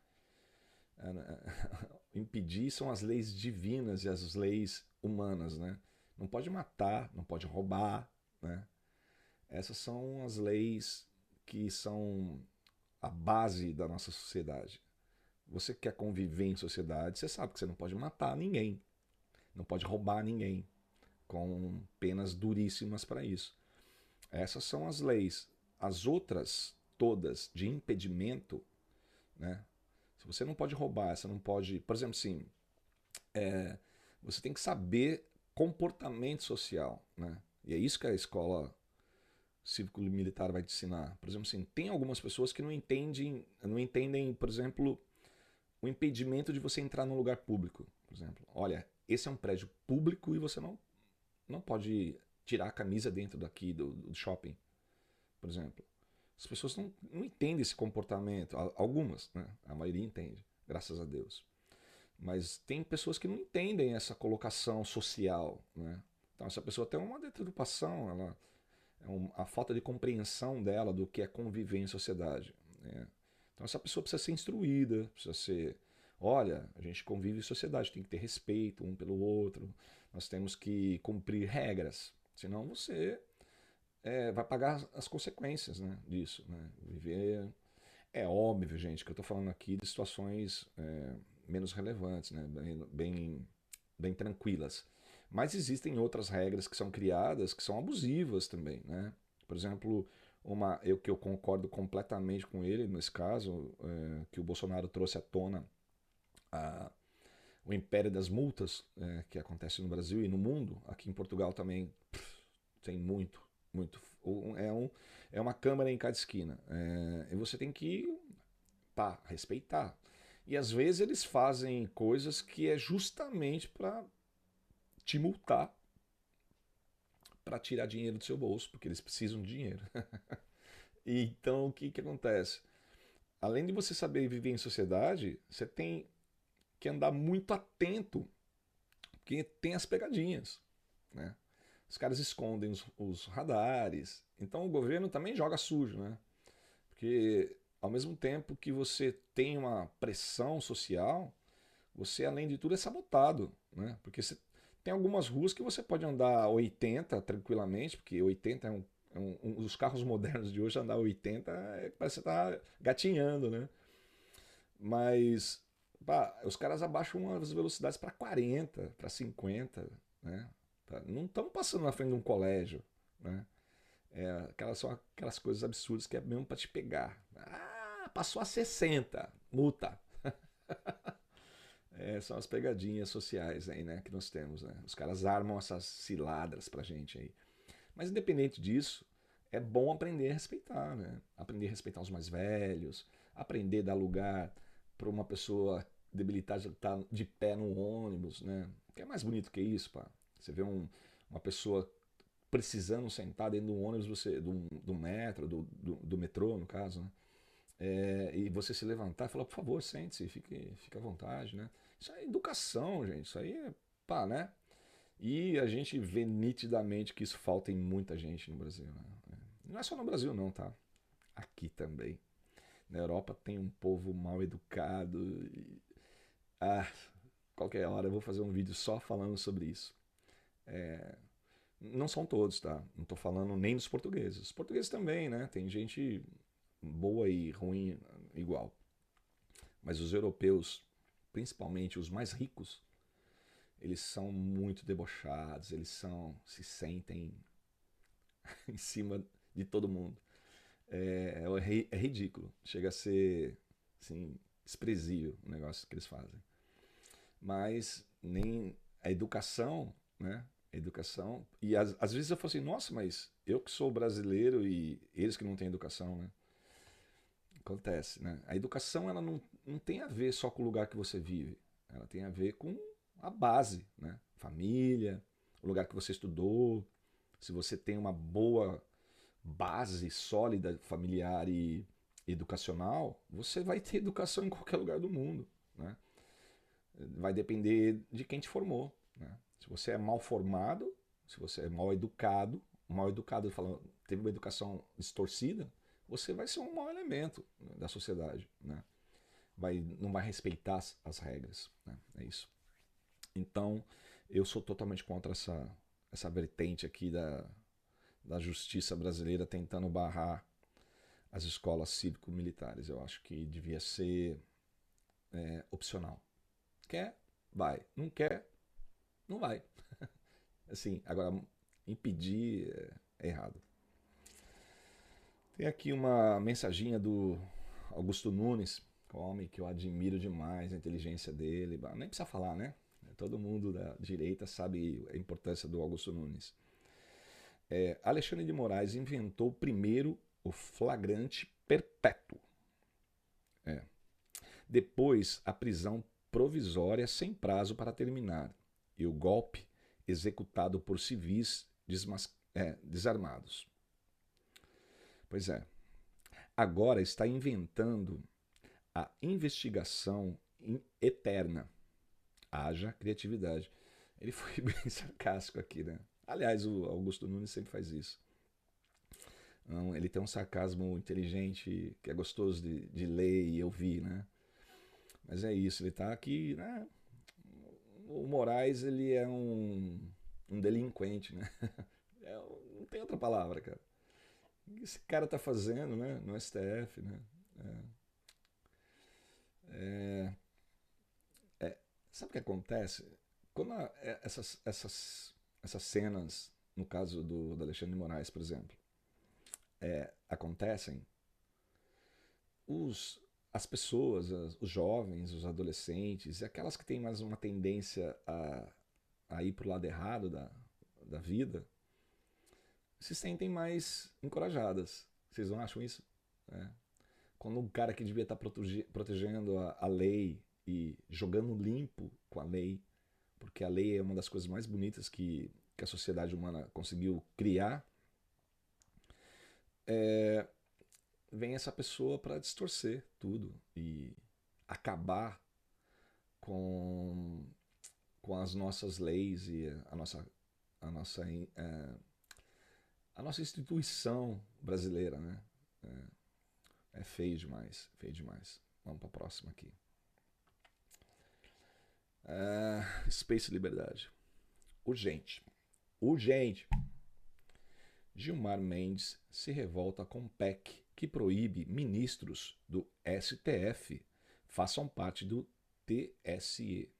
S1: Impedir são as leis divinas e as leis humanas, né? Não pode matar, não pode roubar, né? Essas são as leis que são a base da nossa sociedade. Você quer conviver em sociedade, você sabe que você não pode matar ninguém, não pode roubar ninguém, com penas duríssimas para isso. Essas são as leis. As outras, todas, de impedimento, né? Se você não pode roubar, você não pode. Por exemplo, assim, você tem que saber comportamento social, né? E é isso que a escola cívico-militar vai te ensinar. Por exemplo, assim, tem algumas pessoas que não entendem, por exemplo, o impedimento de você entrar num lugar público. Por exemplo, olha, esse é um prédio público e você não pode tirar a camisa dentro daqui do shopping, por exemplo. As pessoas não entendem esse comportamento. Algumas, né? A maioria entende, graças a Deus. Mas tem pessoas que não entendem essa colocação social, né? Então essa pessoa tem uma deturpação, a falta de compreensão dela do que é conviver em sociedade, né? Então essa pessoa precisa ser instruída, precisa ser, olha, a gente convive em sociedade, tem que ter respeito um pelo outro, nós temos que cumprir regras, senão você vai pagar as consequências, né, disso, né? Viver é óbvio, gente, que eu estou falando aqui de situações menos relevantes, né, bem tranquilas. Mas existem outras regras que são criadas que são abusivas também, né? Por exemplo, que eu concordo completamente com ele nesse caso, que o Bolsonaro trouxe à tona a, o império das multas que acontece no Brasil e no mundo. Aqui em Portugal também tem muito. É uma câmara em cada esquina. E você tem que respeitar. E às vezes eles fazem coisas que é justamente para te multar, para tirar dinheiro do seu bolso, porque eles precisam de dinheiro. Então o que acontece? Além de você saber viver em sociedade, você tem que andar muito atento, porque tem as pegadinhas, né? Os caras escondem os radares. Então o governo também joga sujo, né? Porque ao mesmo tempo que você tem uma pressão social, você além de tudo é sabotado, né? Porque você tem algumas ruas que você pode andar 80 tranquilamente, porque 80 os carros modernos de hoje andar 80 parece que você tá gatinhando, né? Mas os caras abaixam as velocidades para 40, para 50, né? Não estão passando na frente de um colégio, né? São aquelas coisas absurdas que é mesmo para te pegar. Ah, passou a 60, multa. São as pegadinhas sociais aí, né, que nós temos, né? Os caras armam essas ciladas pra gente aí. Mas independente disso, é bom aprender a respeitar, né? Aprender a respeitar os mais velhos, aprender a dar lugar para uma pessoa debilitada estar de pé no ônibus, né? O que é mais bonito que isso, pá? Você vê uma pessoa precisando sentar dentro do ônibus, do metro, do metrô, no caso, né? E você se levantar e falar, por favor, sente-se, fique à vontade, né? Isso é educação, gente. Isso aí é pá, né? E a gente vê nitidamente que isso falta em muita gente no Brasil, né? Não é só no Brasil, não, tá? Aqui também. Na Europa tem um povo mal educado. Ah, qualquer hora eu vou fazer um vídeo só falando sobre isso. Não são todos, tá? Não tô falando nem dos portugueses. Os portugueses também, né? Tem gente boa e ruim igual. Mas os europeus, principalmente os mais ricos, eles são muito debochados, se sentem em cima de todo mundo. É ridículo, chega a ser assim, desprezível o negócio que eles fazem. Mas nem a educação, né? A educação. E às vezes eu falo assim, nossa, mas eu que sou brasileiro e eles que não têm educação, né? Acontece, né? A educação ela não tem a ver só com o lugar que você vive. Ela tem a ver com a base, né? Família, o lugar que você estudou. Se você tem uma boa base sólida familiar e educacional, você vai ter educação em qualquer lugar do mundo, né? Vai depender de quem te formou, né? Se você é mal formado, se você é mal educado falando, teve uma educação distorcida, você vai ser um mau elemento, né, da sociedade, né? Não vai respeitar as regras, né? É isso. Então, eu sou totalmente contra essa vertente aqui da justiça brasileira tentando barrar as escolas cívico-militares. Eu acho que devia ser opcional. Quer? Vai. Não quer? Não vai. Assim, agora, impedir é errado. Tem aqui uma mensaginha do Augusto Nunes, um homem que eu admiro demais, a inteligência dele. Nem precisa falar, né? Todo mundo da direita sabe a importância do Augusto Nunes. Alexandre de Moraes inventou primeiro o flagrante perpétuo. Depois, a prisão provisória sem prazo para terminar. E o golpe executado por civis desarmados. Pois é. Agora está inventando a investigação eterna. Haja criatividade. Ele foi bem sarcástico aqui, né? Aliás, o Augusto Nunes sempre faz isso. Então, ele tem um sarcasmo inteligente que é gostoso de ler e ouvir, né? Mas é isso, ele está aqui, né? O Moraes, ele é um delinquente, né? Não tem outra palavra, cara. O que esse cara tá fazendo, né? No STF, né? É, sabe o que acontece? Quando essas cenas, no caso do Alexandre de Moraes, por exemplo, acontecem, as pessoas, os jovens, os adolescentes, aquelas que têm mais uma tendência a ir para o lado errado da vida, se sentem mais encorajadas. Vocês não acham isso? É. Quando um cara que devia estar protegendo a lei e jogando limpo com a lei, porque a lei é uma das coisas mais bonitas que a sociedade humana conseguiu criar, vem essa pessoa para distorcer tudo e acabar com, com as nossas leis e a nossa, é, a nossa instituição brasileira, né? É feio demais, feio demais. Vamos para a próxima aqui. Space Liberdade. Urgente. Urgente. Gilmar Mendes se revolta com PEC que proíbe ministros do STF façam parte do TSE.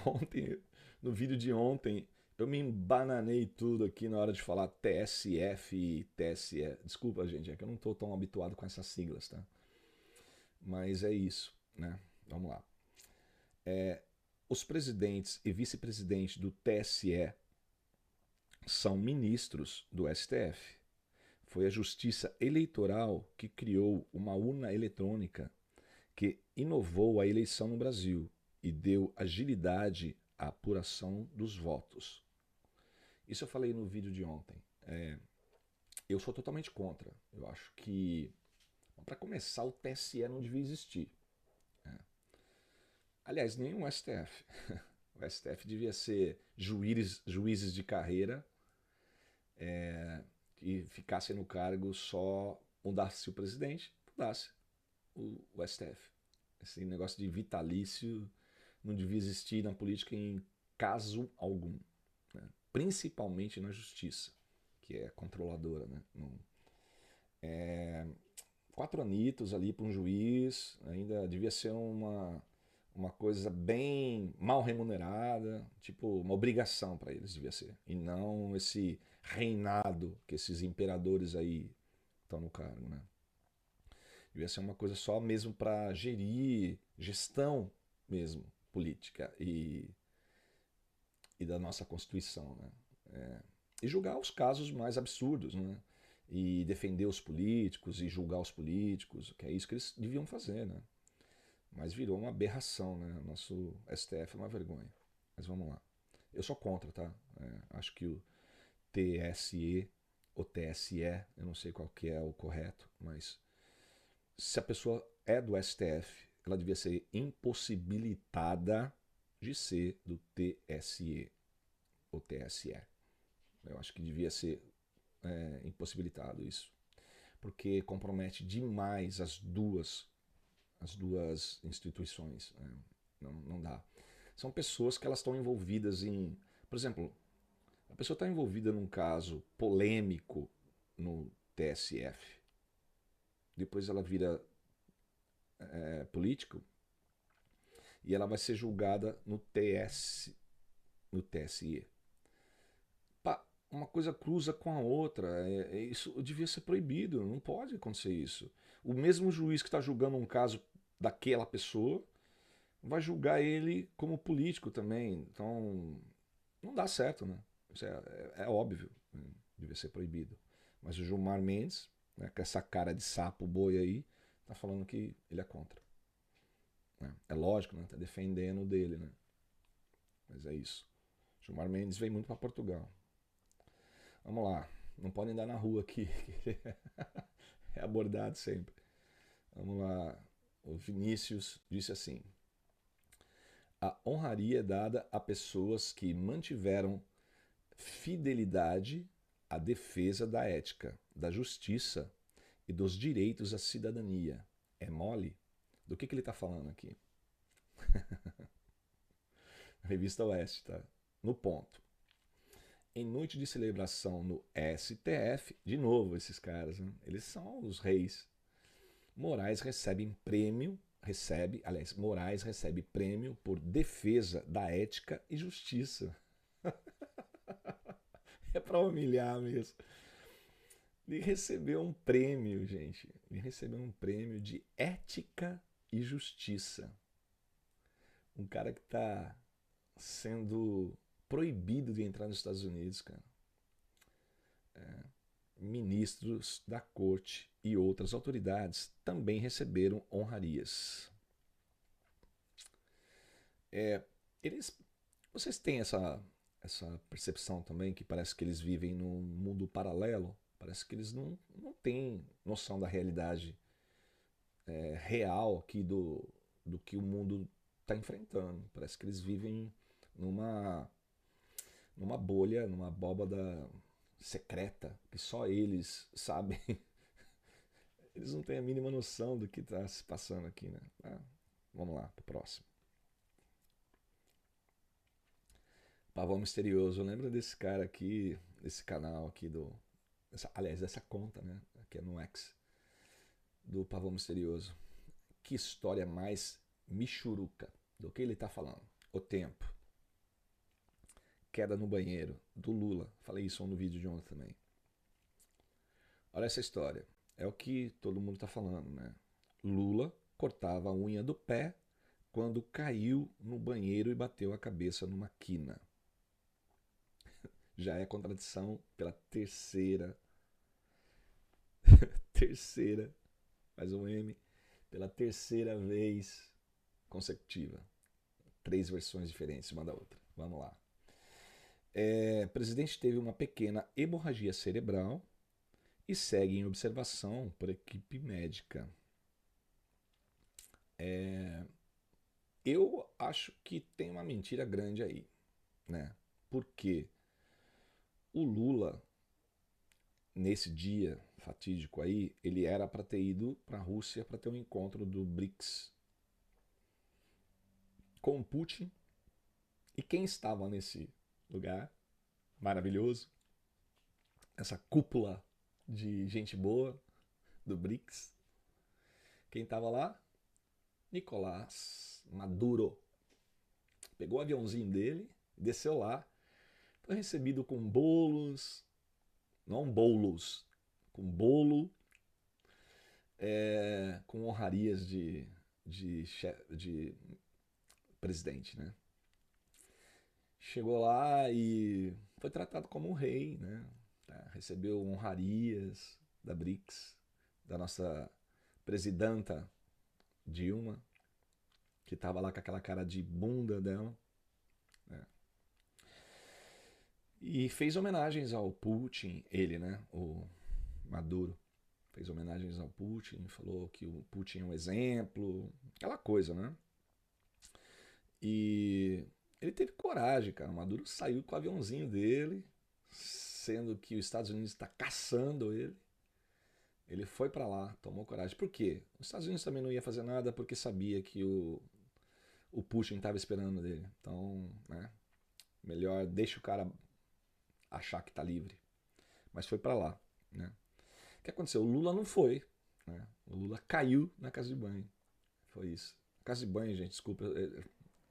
S1: Ontem, no vídeo de ontem, eu me embananei tudo aqui na hora de falar TSF e TSE. Desculpa, gente, é que eu não estou tão habituado com essas siglas, tá? Mas é isso, né? Vamos lá. Os presidentes e vice-presidentes do TSE são ministros do STF. Foi a Justiça Eleitoral que criou uma urna eletrônica que inovou a eleição no Brasil e deu agilidade à apuração dos votos. Isso eu falei no vídeo de ontem. Eu sou totalmente contra. Eu acho que, para começar, o TSE não devia existir. Aliás, nem o STF. O STF devia ser juízes de carreira que ficassem no cargo só mudasse o presidente, mudasse o STF. Esse negócio de vitalício não devia existir na política em caso algum, né? Principalmente na justiça, que é controladora, né? 4 anitos ali para um juiz ainda devia ser uma coisa bem mal remunerada, tipo uma obrigação para eles devia ser, e não esse reinado que esses imperadores aí estão no cargo, né? Devia ser uma coisa só mesmo para gerir gestão mesmo política e da nossa Constituição, né? E julgar os casos mais absurdos, né? e defender os políticos e julgar os políticos, que é isso que eles deviam fazer, né? Mas virou uma aberração, né? Nosso STF é uma vergonha. Mas vamos lá. Eu sou contra, tá? Acho que o TSE ou TSE, eu não sei qual que é o correto, mas se a pessoa é do STF, ela devia ser impossibilitada de ser do TSE ou TSE. Eu acho que devia ser impossibilitado isso, porque compromete demais as duas instituições. Né? Não dá. São pessoas que elas estão envolvidas em, por exemplo, a pessoa está envolvida num caso polêmico no TSF, depois ela vira político e ela vai ser julgada no TSE. Pá, uma coisa cruza com a outra. Isso devia ser proibido. Não pode acontecer isso. O mesmo juiz que está julgando um caso daquela pessoa vai julgar ele como político também. Então, não dá certo, né? Isso é óbvio. Né? Devia ser proibido. Mas o Gilmar Mendes, né, com essa cara de sapo boi aí, tá falando que ele é contra. Né? É lógico, né? Tá defendendo o dele, né? Mas é isso. Gilmar Mendes veio muito para Portugal. Vamos lá. Não pode andar na rua aqui. É abordado sempre. Vamos lá. O Vinícius disse assim: a honraria é dada a pessoas que mantiveram fidelidade à defesa da ética, da justiça e dos direitos à cidadania. É mole? Do que ele está falando aqui? Revista Oeste, tá? No ponto. Em noite de celebração no STF, de novo esses caras, né? Eles são os reis. Moraes recebe prêmio por defesa da ética e justiça. É pra humilhar mesmo. Ele recebeu um prêmio, gente. Ele recebeu um prêmio de ética e justiça. Um cara que tá sendo proibido de entrar nos Estados Unidos, cara. Ministros da corte e outras autoridades também receberam honrarias. Eles, vocês têm essa percepção também que parece que eles vivem num mundo paralelo? Parece que eles não têm noção da realidade real aqui do que o mundo está enfrentando. Parece que eles vivem numa, numa bolha, numa abóbada secreta que só eles sabem. Eles não têm a mínima noção do que está se passando aqui, né? Vamos lá, pro próximo. Pavão Misterioso. Lembra desse cara aqui, desse canal aqui aliás, dessa conta, né? Que é no X. Do Pavão Misterioso. Que história mais michuruca. Do que ele tá falando? O tempo. Queda no banheiro. Do Lula. Falei isso no vídeo de ontem também. Olha essa história. É o que todo mundo tá falando, né? Lula cortava a unha do pé quando caiu no banheiro e bateu a cabeça numa quina. Já é contradição pela terceira, mais um M, pela terceira vez consecutiva. 3 versões diferentes uma da outra. Vamos lá. O presidente teve uma pequena hemorragia cerebral e segue em observação por equipe médica. Eu acho que tem uma mentira grande aí, né? Porque o Lula, nesse dia fatídico aí, ele era para ter ido para a Rússia para ter um encontro do BRICS com Putin. E quem estava nesse lugar maravilhoso, essa cúpula de gente boa do BRICS, quem estava lá? Nicolás Maduro. Pegou o aviãozinho dele, desceu lá, foi recebido com bolos, não bolos, com bolo, com honrarias de presidente, né? Chegou lá e foi tratado como um rei, né? recebeu honrarias da BRICS, da nossa presidenta Dilma, que estava lá com aquela cara de bunda dela, né? E fez homenagens ao Putin, ele, né, o Maduro, fez homenagens ao Putin, falou que o Putin é um exemplo, aquela coisa, né? E ele teve coragem, cara. O Maduro saiu com o aviãozinho dele, sendo que os Estados Unidos está caçando ele. Ele foi para lá, tomou coragem. Por quê? Os Estados Unidos também não ia fazer nada porque sabia que o Putin estava esperando dele. Então, né, melhor deixa o cara achar que está livre. Mas foi para lá, né? O que aconteceu? O Lula não foi, né? O Lula caiu na casa de banho. Foi isso. Casa de banho, gente, desculpa.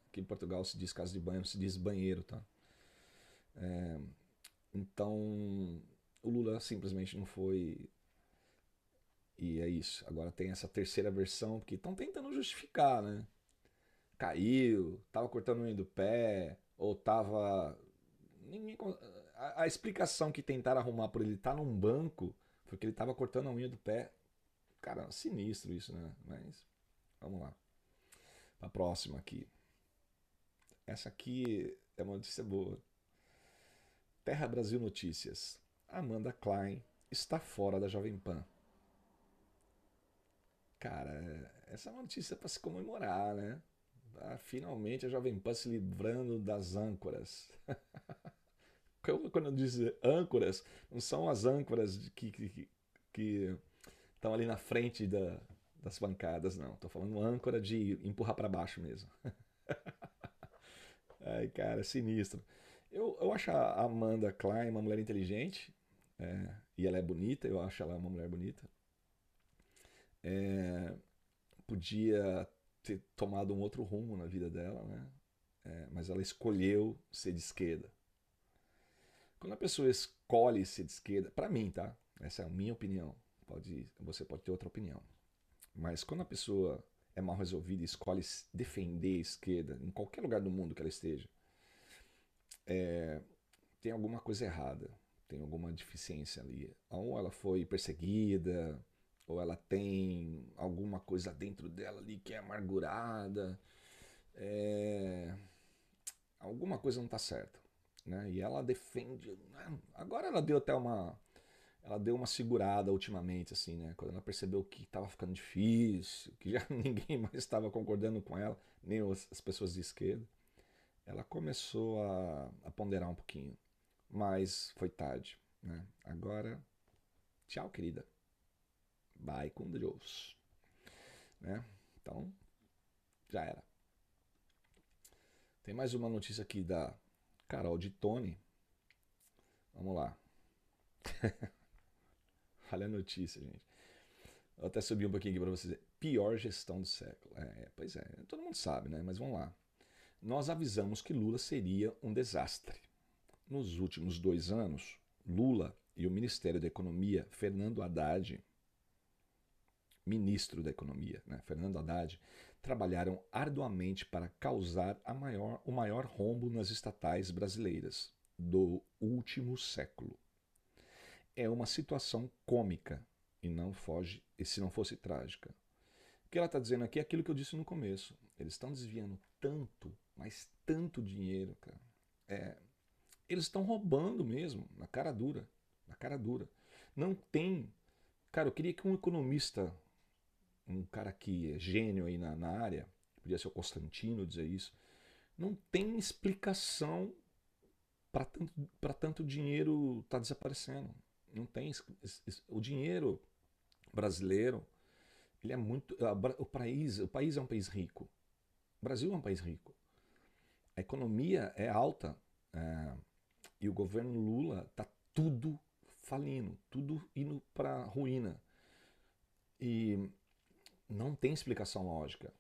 S1: Aqui em Portugal se diz casa de banho, não se diz banheiro, tá? Então, o Lula simplesmente não foi. E é isso. Agora tem essa terceira versão, porque estão tentando justificar, né? Caiu, tava cortando o unha do pé, ou tava. Ninguém... a explicação que tentaram arrumar por ele estar num banco foi que ele tava cortando a unha do pé. Cara, sinistro isso, né? Mas vamos lá. Pra próxima aqui. Essa aqui é uma notícia boa. Terra Brasil Notícias. Amanda Klein está fora da Jovem Pan. Cara, essa é uma notícia para se comemorar, né? Finalmente a Jovem Pan se livrando das âncoras. Quando eu digo âncoras, não são as âncoras que estão ali na frente das bancadas, não. Estou falando âncora de empurrar para baixo mesmo. Ai, cara, sinistro. Eu acho a Amanda Klein uma mulher inteligente, e ela é bonita, eu acho ela uma mulher bonita. Podia ter tomado um outro rumo na vida dela, né? Mas ela escolheu ser de esquerda. Quando a pessoa escolhe ser de esquerda, para mim, tá? Essa é a minha opinião. Você pode ter outra opinião. Mas quando a pessoa é mal resolvida e escolhe defender a esquerda, em qualquer lugar do mundo que ela esteja, tem alguma coisa errada, tem alguma deficiência ali. Ou ela foi perseguida, ou ela tem alguma coisa dentro dela ali que é amargurada, alguma coisa não está certa, né? E ela defende. Agora ela deu até ela deu uma segurada ultimamente, assim, né? Quando ela percebeu que estava ficando difícil, que já ninguém mais estava concordando com ela, nem as pessoas de esquerda, ela começou a ponderar um pouquinho. Mas foi tarde, né? Agora, tchau, querida. Bye com Deus, né? Então, já era. Tem mais uma notícia aqui da Carol de Tone. Vamos lá. Olha a notícia, gente. Eu até subi um pouquinho aqui para vocês. Pior gestão do século. Pois é, todo mundo sabe, né? Mas vamos lá. Nós avisamos que Lula seria um desastre. Nos últimos 2 anos, Lula e o Ministério da Economia, Fernando Haddad, ministro da Economia, né, Fernando Haddad, trabalharam arduamente para causar o maior rombo nas estatais brasileiras do último século. É uma situação cômica e se não fosse trágica. O que ela está dizendo aqui é aquilo que eu disse no começo. Eles estão desviando tanto, mas tanto dinheiro, cara. Eles estão roubando mesmo, na cara dura. Na cara dura. Não tem. Cara, eu queria que um economista, um cara que é gênio aí na área, podia ser o Constantino dizer isso, não tem explicação para tanto dinheiro estar desaparecendo. Não tem. O dinheiro brasileiro, ele é muito. O país é um país rico. O Brasil é um país rico. A economia é alta, e o governo Lula está tudo falindo, tudo indo para ruína. E não tem explicação lógica.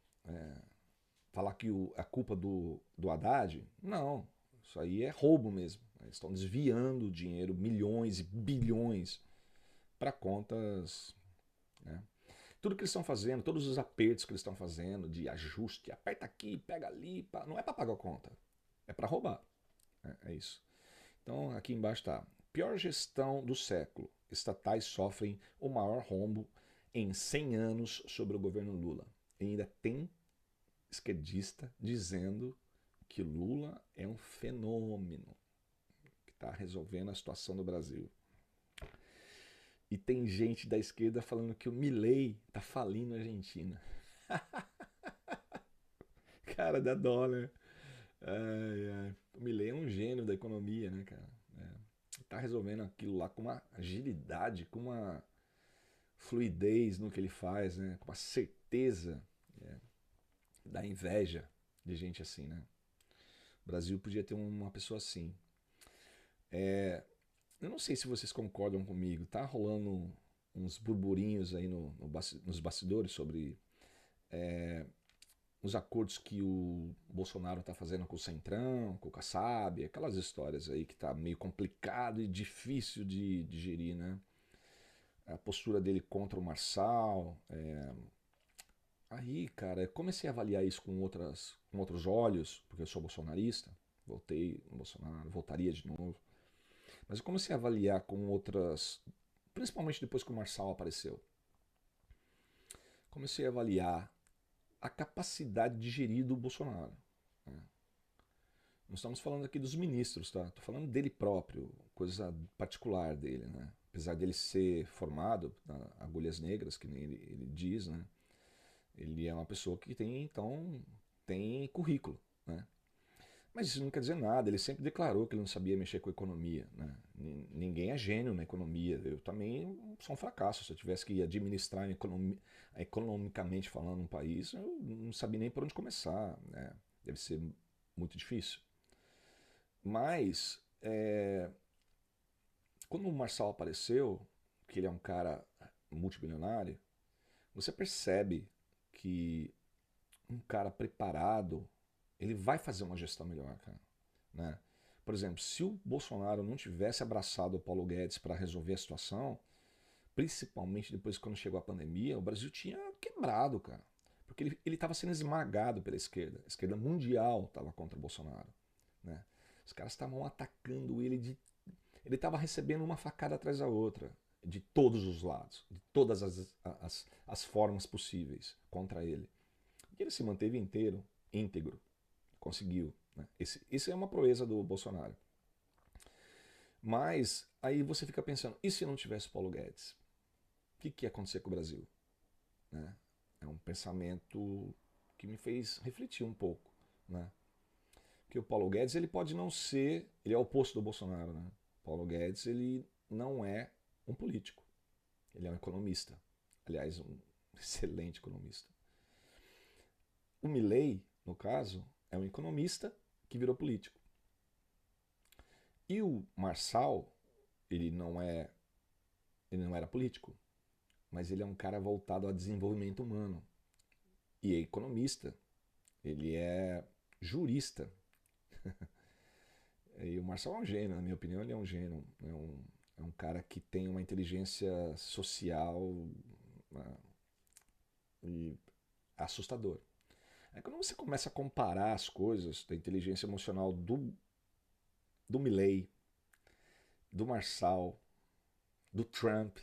S1: Falar que a culpa do Haddad, não. Isso aí é roubo mesmo. Eles estão desviando dinheiro, milhões e bilhões, para contas, né? Tudo que eles estão fazendo, todos os apertos que eles estão fazendo de ajuste, aperta aqui, pega ali, não é para pagar a conta, é para roubar. É isso. Então aqui embaixo está. Pior gestão do século. Estatais sofrem o maior rombo em 100 anos sobre o governo Lula. E ainda tem esquerdista dizendo que Lula é um fenômeno que está resolvendo a situação do Brasil. E tem gente da esquerda falando que o Milei tá falindo a Argentina. Cara, dá dó, né? Ai, ai. O Milei é um gênio da economia, né, cara? Tá resolvendo aquilo lá com uma agilidade, com uma fluidez no que ele faz, né? Com uma certeza, né? Da inveja de gente assim, né? O Brasil podia ter uma pessoa assim. Eu não sei se vocês concordam comigo, tá rolando uns burburinhos aí nos bastidores sobre os acordos que o Bolsonaro está fazendo com o Centrão, com o Kassab, aquelas histórias aí que tá meio complicado e difícil de digerir, né? A postura dele contra o Marçal. Aí, cara, eu comecei a avaliar isso com outros olhos, porque eu sou bolsonarista, voltei no Bolsonaro, voltaria de novo. Mas eu comecei a avaliar com outras, principalmente depois que o Marçal apareceu. Comecei a avaliar a capacidade de gerir do Bolsonaro. Né? Não estamos falando aqui dos ministros, tá? Estou falando dele próprio, coisa particular dele, né? Apesar dele ser formado na Agulhas Negras, que nem ele diz, né? Ele é uma pessoa que tem, então, tem currículo, né? Mas isso não quer dizer nada, ele sempre declarou que ele não sabia mexer com a economia, né? Ninguém é gênio na economia, eu também sou um fracasso. Se eu tivesse que administrar economicamente falando um país, eu não sabia nem por onde começar, né? Deve ser muito difícil. Mas, quando o Marçal apareceu, que ele é um cara multibilionário, você percebe que um cara preparado, ele vai fazer uma gestão melhor, cara, né? Por exemplo, se o Bolsonaro não tivesse abraçado o Paulo Guedes para resolver a situação, principalmente depois que quando chegou a pandemia, o Brasil tinha quebrado, cara. Porque ele estava sendo esmagado pela esquerda. A esquerda mundial estava contra o Bolsonaro, né? Os caras estavam atacando ele ele estava recebendo uma facada atrás da outra, de todos os lados, de todas as formas possíveis contra ele. E ele se manteve íntegro, conseguiu. Né? Esse é uma proeza do Bolsonaro. Mas aí você fica pensando, e se não tivesse Paulo Guedes? O que ia acontecer com o Brasil? Né? É um pensamento que me fez refletir um pouco. Né? Porque o Paulo Guedes ele pode não ser, ele é o oposto do Bolsonaro. Né? Paulo Guedes ele não é um político, ele é um economista. Aliás, um excelente economista. O Milei, no caso, é um economista que virou político. E o Marçal, ele não era político, mas ele é um cara voltado ao desenvolvimento humano. E é economista, ele é jurista. E o Marçal é um gênio, na minha opinião, ele é um gênio. É um cara que tem uma inteligência social e assustador. Aí quando você começa a comparar as coisas da inteligência emocional do Milley, do Marçal, do Trump,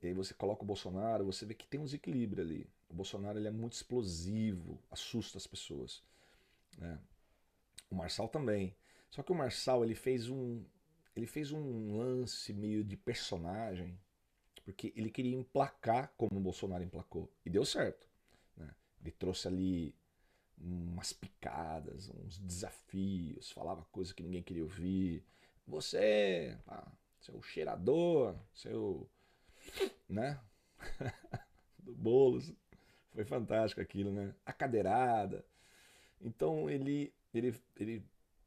S1: e aí você coloca o Bolsonaro, você vê que tem um desequilíbrio ali. O Bolsonaro ele é muito explosivo, assusta as pessoas. Né? O Marçal também. Só que o Marçal ele fez um lance meio de personagem, porque ele queria emplacar como o Bolsonaro emplacou. E deu certo. Né? Ele trouxe ali umas picadas, uns desafios, falava coisas que ninguém queria ouvir. Você, seu cheirador, seu, né? Do Boulos. Foi fantástico aquilo, né? A cadeirada. Então ele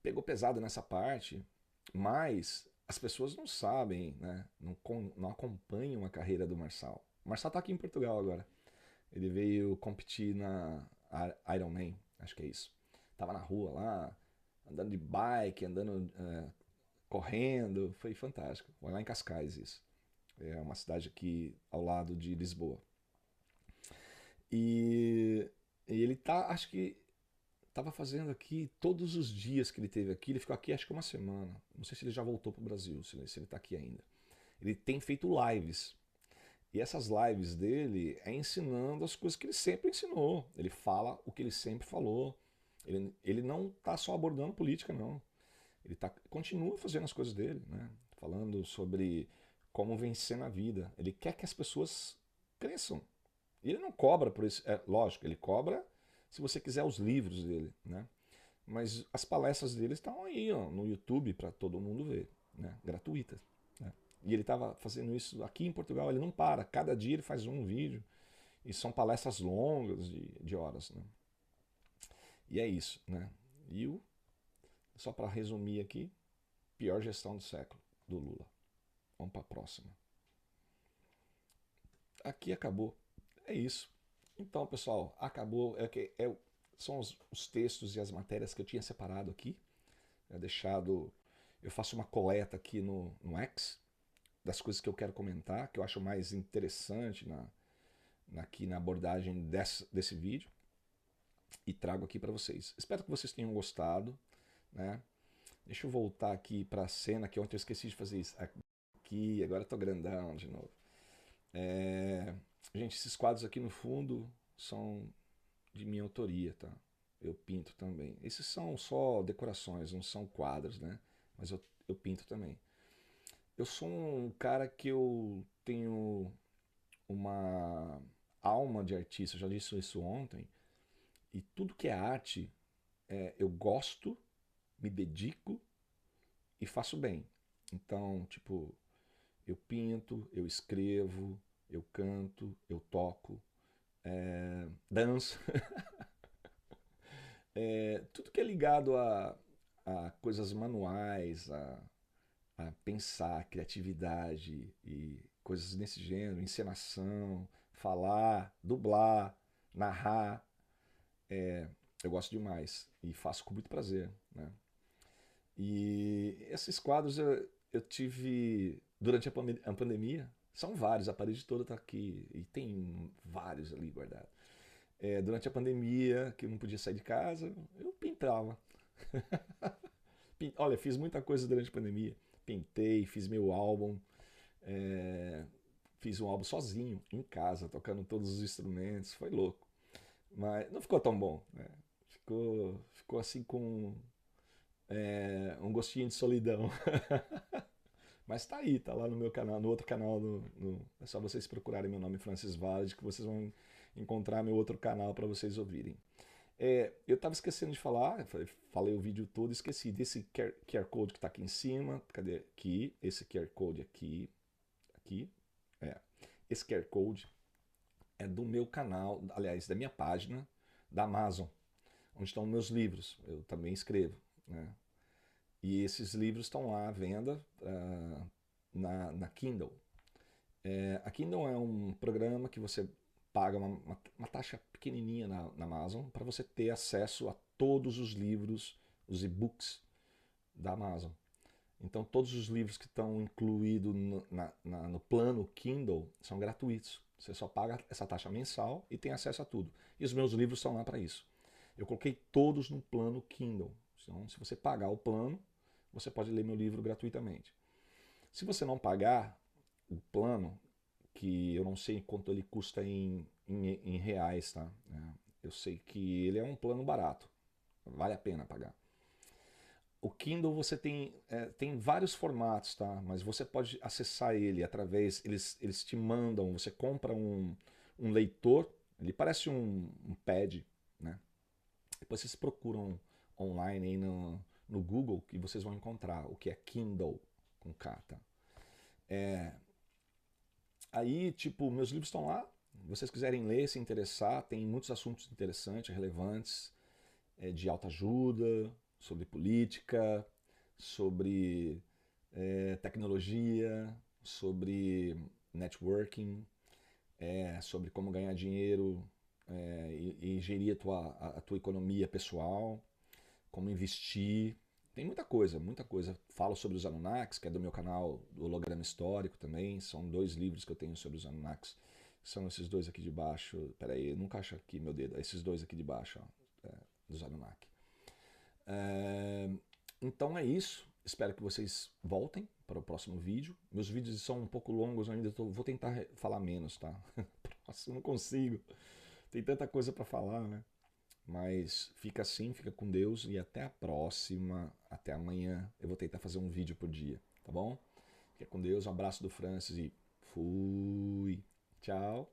S1: pegou pesado nessa parte, mas as pessoas não sabem, né? Não acompanham a carreira do Marçal. O Marçal tá aqui em Portugal agora. Ele veio competir na Ironman, acho que é isso. Tava na rua lá, andando de bike, andando correndo, foi fantástico. Foi lá em Cascais isso. É uma cidade aqui ao lado de Lisboa. E ele tá, acho que tava fazendo aqui todos os dias que ele teve aqui. Ele ficou aqui acho que uma semana. Não sei se ele já voltou pro Brasil, se ele tá aqui ainda. Ele tem feito lives. E essas lives dele é ensinando as coisas que ele sempre ensinou. Ele fala o que ele sempre falou. Ele não tá só abordando política, não. Continua fazendo as coisas dele, né? Falando sobre como vencer na vida. Ele quer que as pessoas cresçam. E ele não cobra por isso. É lógico, ele cobra se você quiser os livros dele, né? Mas as palestras dele estão aí, ó, no YouTube para todo mundo ver, né? Gratuitas, né? E ele estava fazendo isso aqui em Portugal. Ele não para. Cada dia ele faz um vídeo. E são palestras longas de horas, né? E é isso, né? Só para resumir aqui, pior gestão do século do Lula. Vamos para a próxima. Aqui acabou. É isso. Então, pessoal, acabou. São os textos e as matérias que eu tinha separado aqui. Eu faço uma coleta aqui no X das coisas que eu quero comentar, que eu acho mais interessante aqui na abordagem desse vídeo, e trago aqui para vocês. Espero que vocês tenham gostado, né? Deixa eu voltar aqui para a cena, que ontem eu esqueci de fazer isso. Aqui, agora eu tô grandão de novo. Gente, esses quadros aqui no fundo são de minha autoria, tá? Eu pinto também. Esses são só decorações, não são quadros, né? Mas eu pinto também. Eu sou um cara que eu tenho uma alma de artista, eu já disse isso ontem, e tudo que é arte, eu gosto, me dedico e faço bem. Então, tipo, eu pinto, eu escrevo, eu canto, eu toco, danço. Tudo que é ligado a coisas manuais, a pensar, criatividade e coisas nesse gênero, encenação, falar, dublar, narrar, eu gosto demais e faço com muito prazer, né? E esses quadros eu tive durante a pandemia, são vários, a parede toda está aqui e tem vários ali guardados. Durante a pandemia, que eu não podia sair de casa, eu pintava. Olha, fiz muita coisa durante a pandemia. Pintei, fiz meu álbum, é, fiz um álbum sozinho, em casa, tocando todos os instrumentos, foi louco. Mas não ficou tão bom, né? Ficou assim com um gostinho de solidão. Mas tá aí, tá lá no meu canal, no outro canal, é só vocês procurarem meu nome Francis Valde, que vocês vão encontrar meu outro canal para vocês ouvirem. Eu estava esquecendo de falar, falei o vídeo todo, esqueci desse QR Code que está aqui em cima. Cadê? Aqui, esse QR Code aqui. Esse QR Code é do meu canal, aliás, da minha página da Amazon, onde estão meus livros. Eu também escrevo, né? E esses livros estão lá à venda na Kindle. A Kindle é um programa que você paga uma taxa pequenininha na Amazon para você ter acesso a todos os livros, os e-books da Amazon. Então todos os livros que estão incluídos no plano Kindle são gratuitos. Você só paga essa taxa mensal e tem acesso a tudo. E os meus livros estão lá para isso. Eu coloquei todos no plano Kindle. Então, se você pagar o plano, você pode ler meu livro gratuitamente. Se você não pagar o plano, que eu não sei quanto ele custa em reais, tá? Eu sei que ele é um plano barato, vale a pena pagar. O Kindle você tem vários formatos, tá? Mas você pode acessar ele através, eles te mandam, você compra um leitor, ele parece um pad, né? Depois vocês procuram online aí no Google que vocês vão encontrar o que é Kindle com K, tá? Aí, tipo, meus livros estão lá. Se vocês quiserem ler, se interessar, tem muitos assuntos interessantes, relevantes, de autoajuda, sobre política, sobre tecnologia, sobre networking, sobre como ganhar dinheiro e gerir a tua economia pessoal, como investir. Tem muita coisa, muita coisa. Falo sobre os Anunnakis, que é do meu canal do Holograma Histórico também. São 2 livros que eu tenho sobre os Anunnakis. São esses 2 aqui de baixo. Pera aí, eu nunca acho aqui meu dedo. Esses 2 aqui de baixo, ó. dos Anunnaki. Então é isso. Espero que vocês voltem para o próximo vídeo. Meus vídeos são um pouco longos ainda, vou tentar falar menos, tá? Próximo não consigo. Tem tanta coisa para falar, né? Mas fica assim, fica com Deus e até a próxima. Até amanhã. Eu vou tentar fazer um vídeo por dia, tá bom? Fica com Deus, um abraço do Francis e fui. Tchau.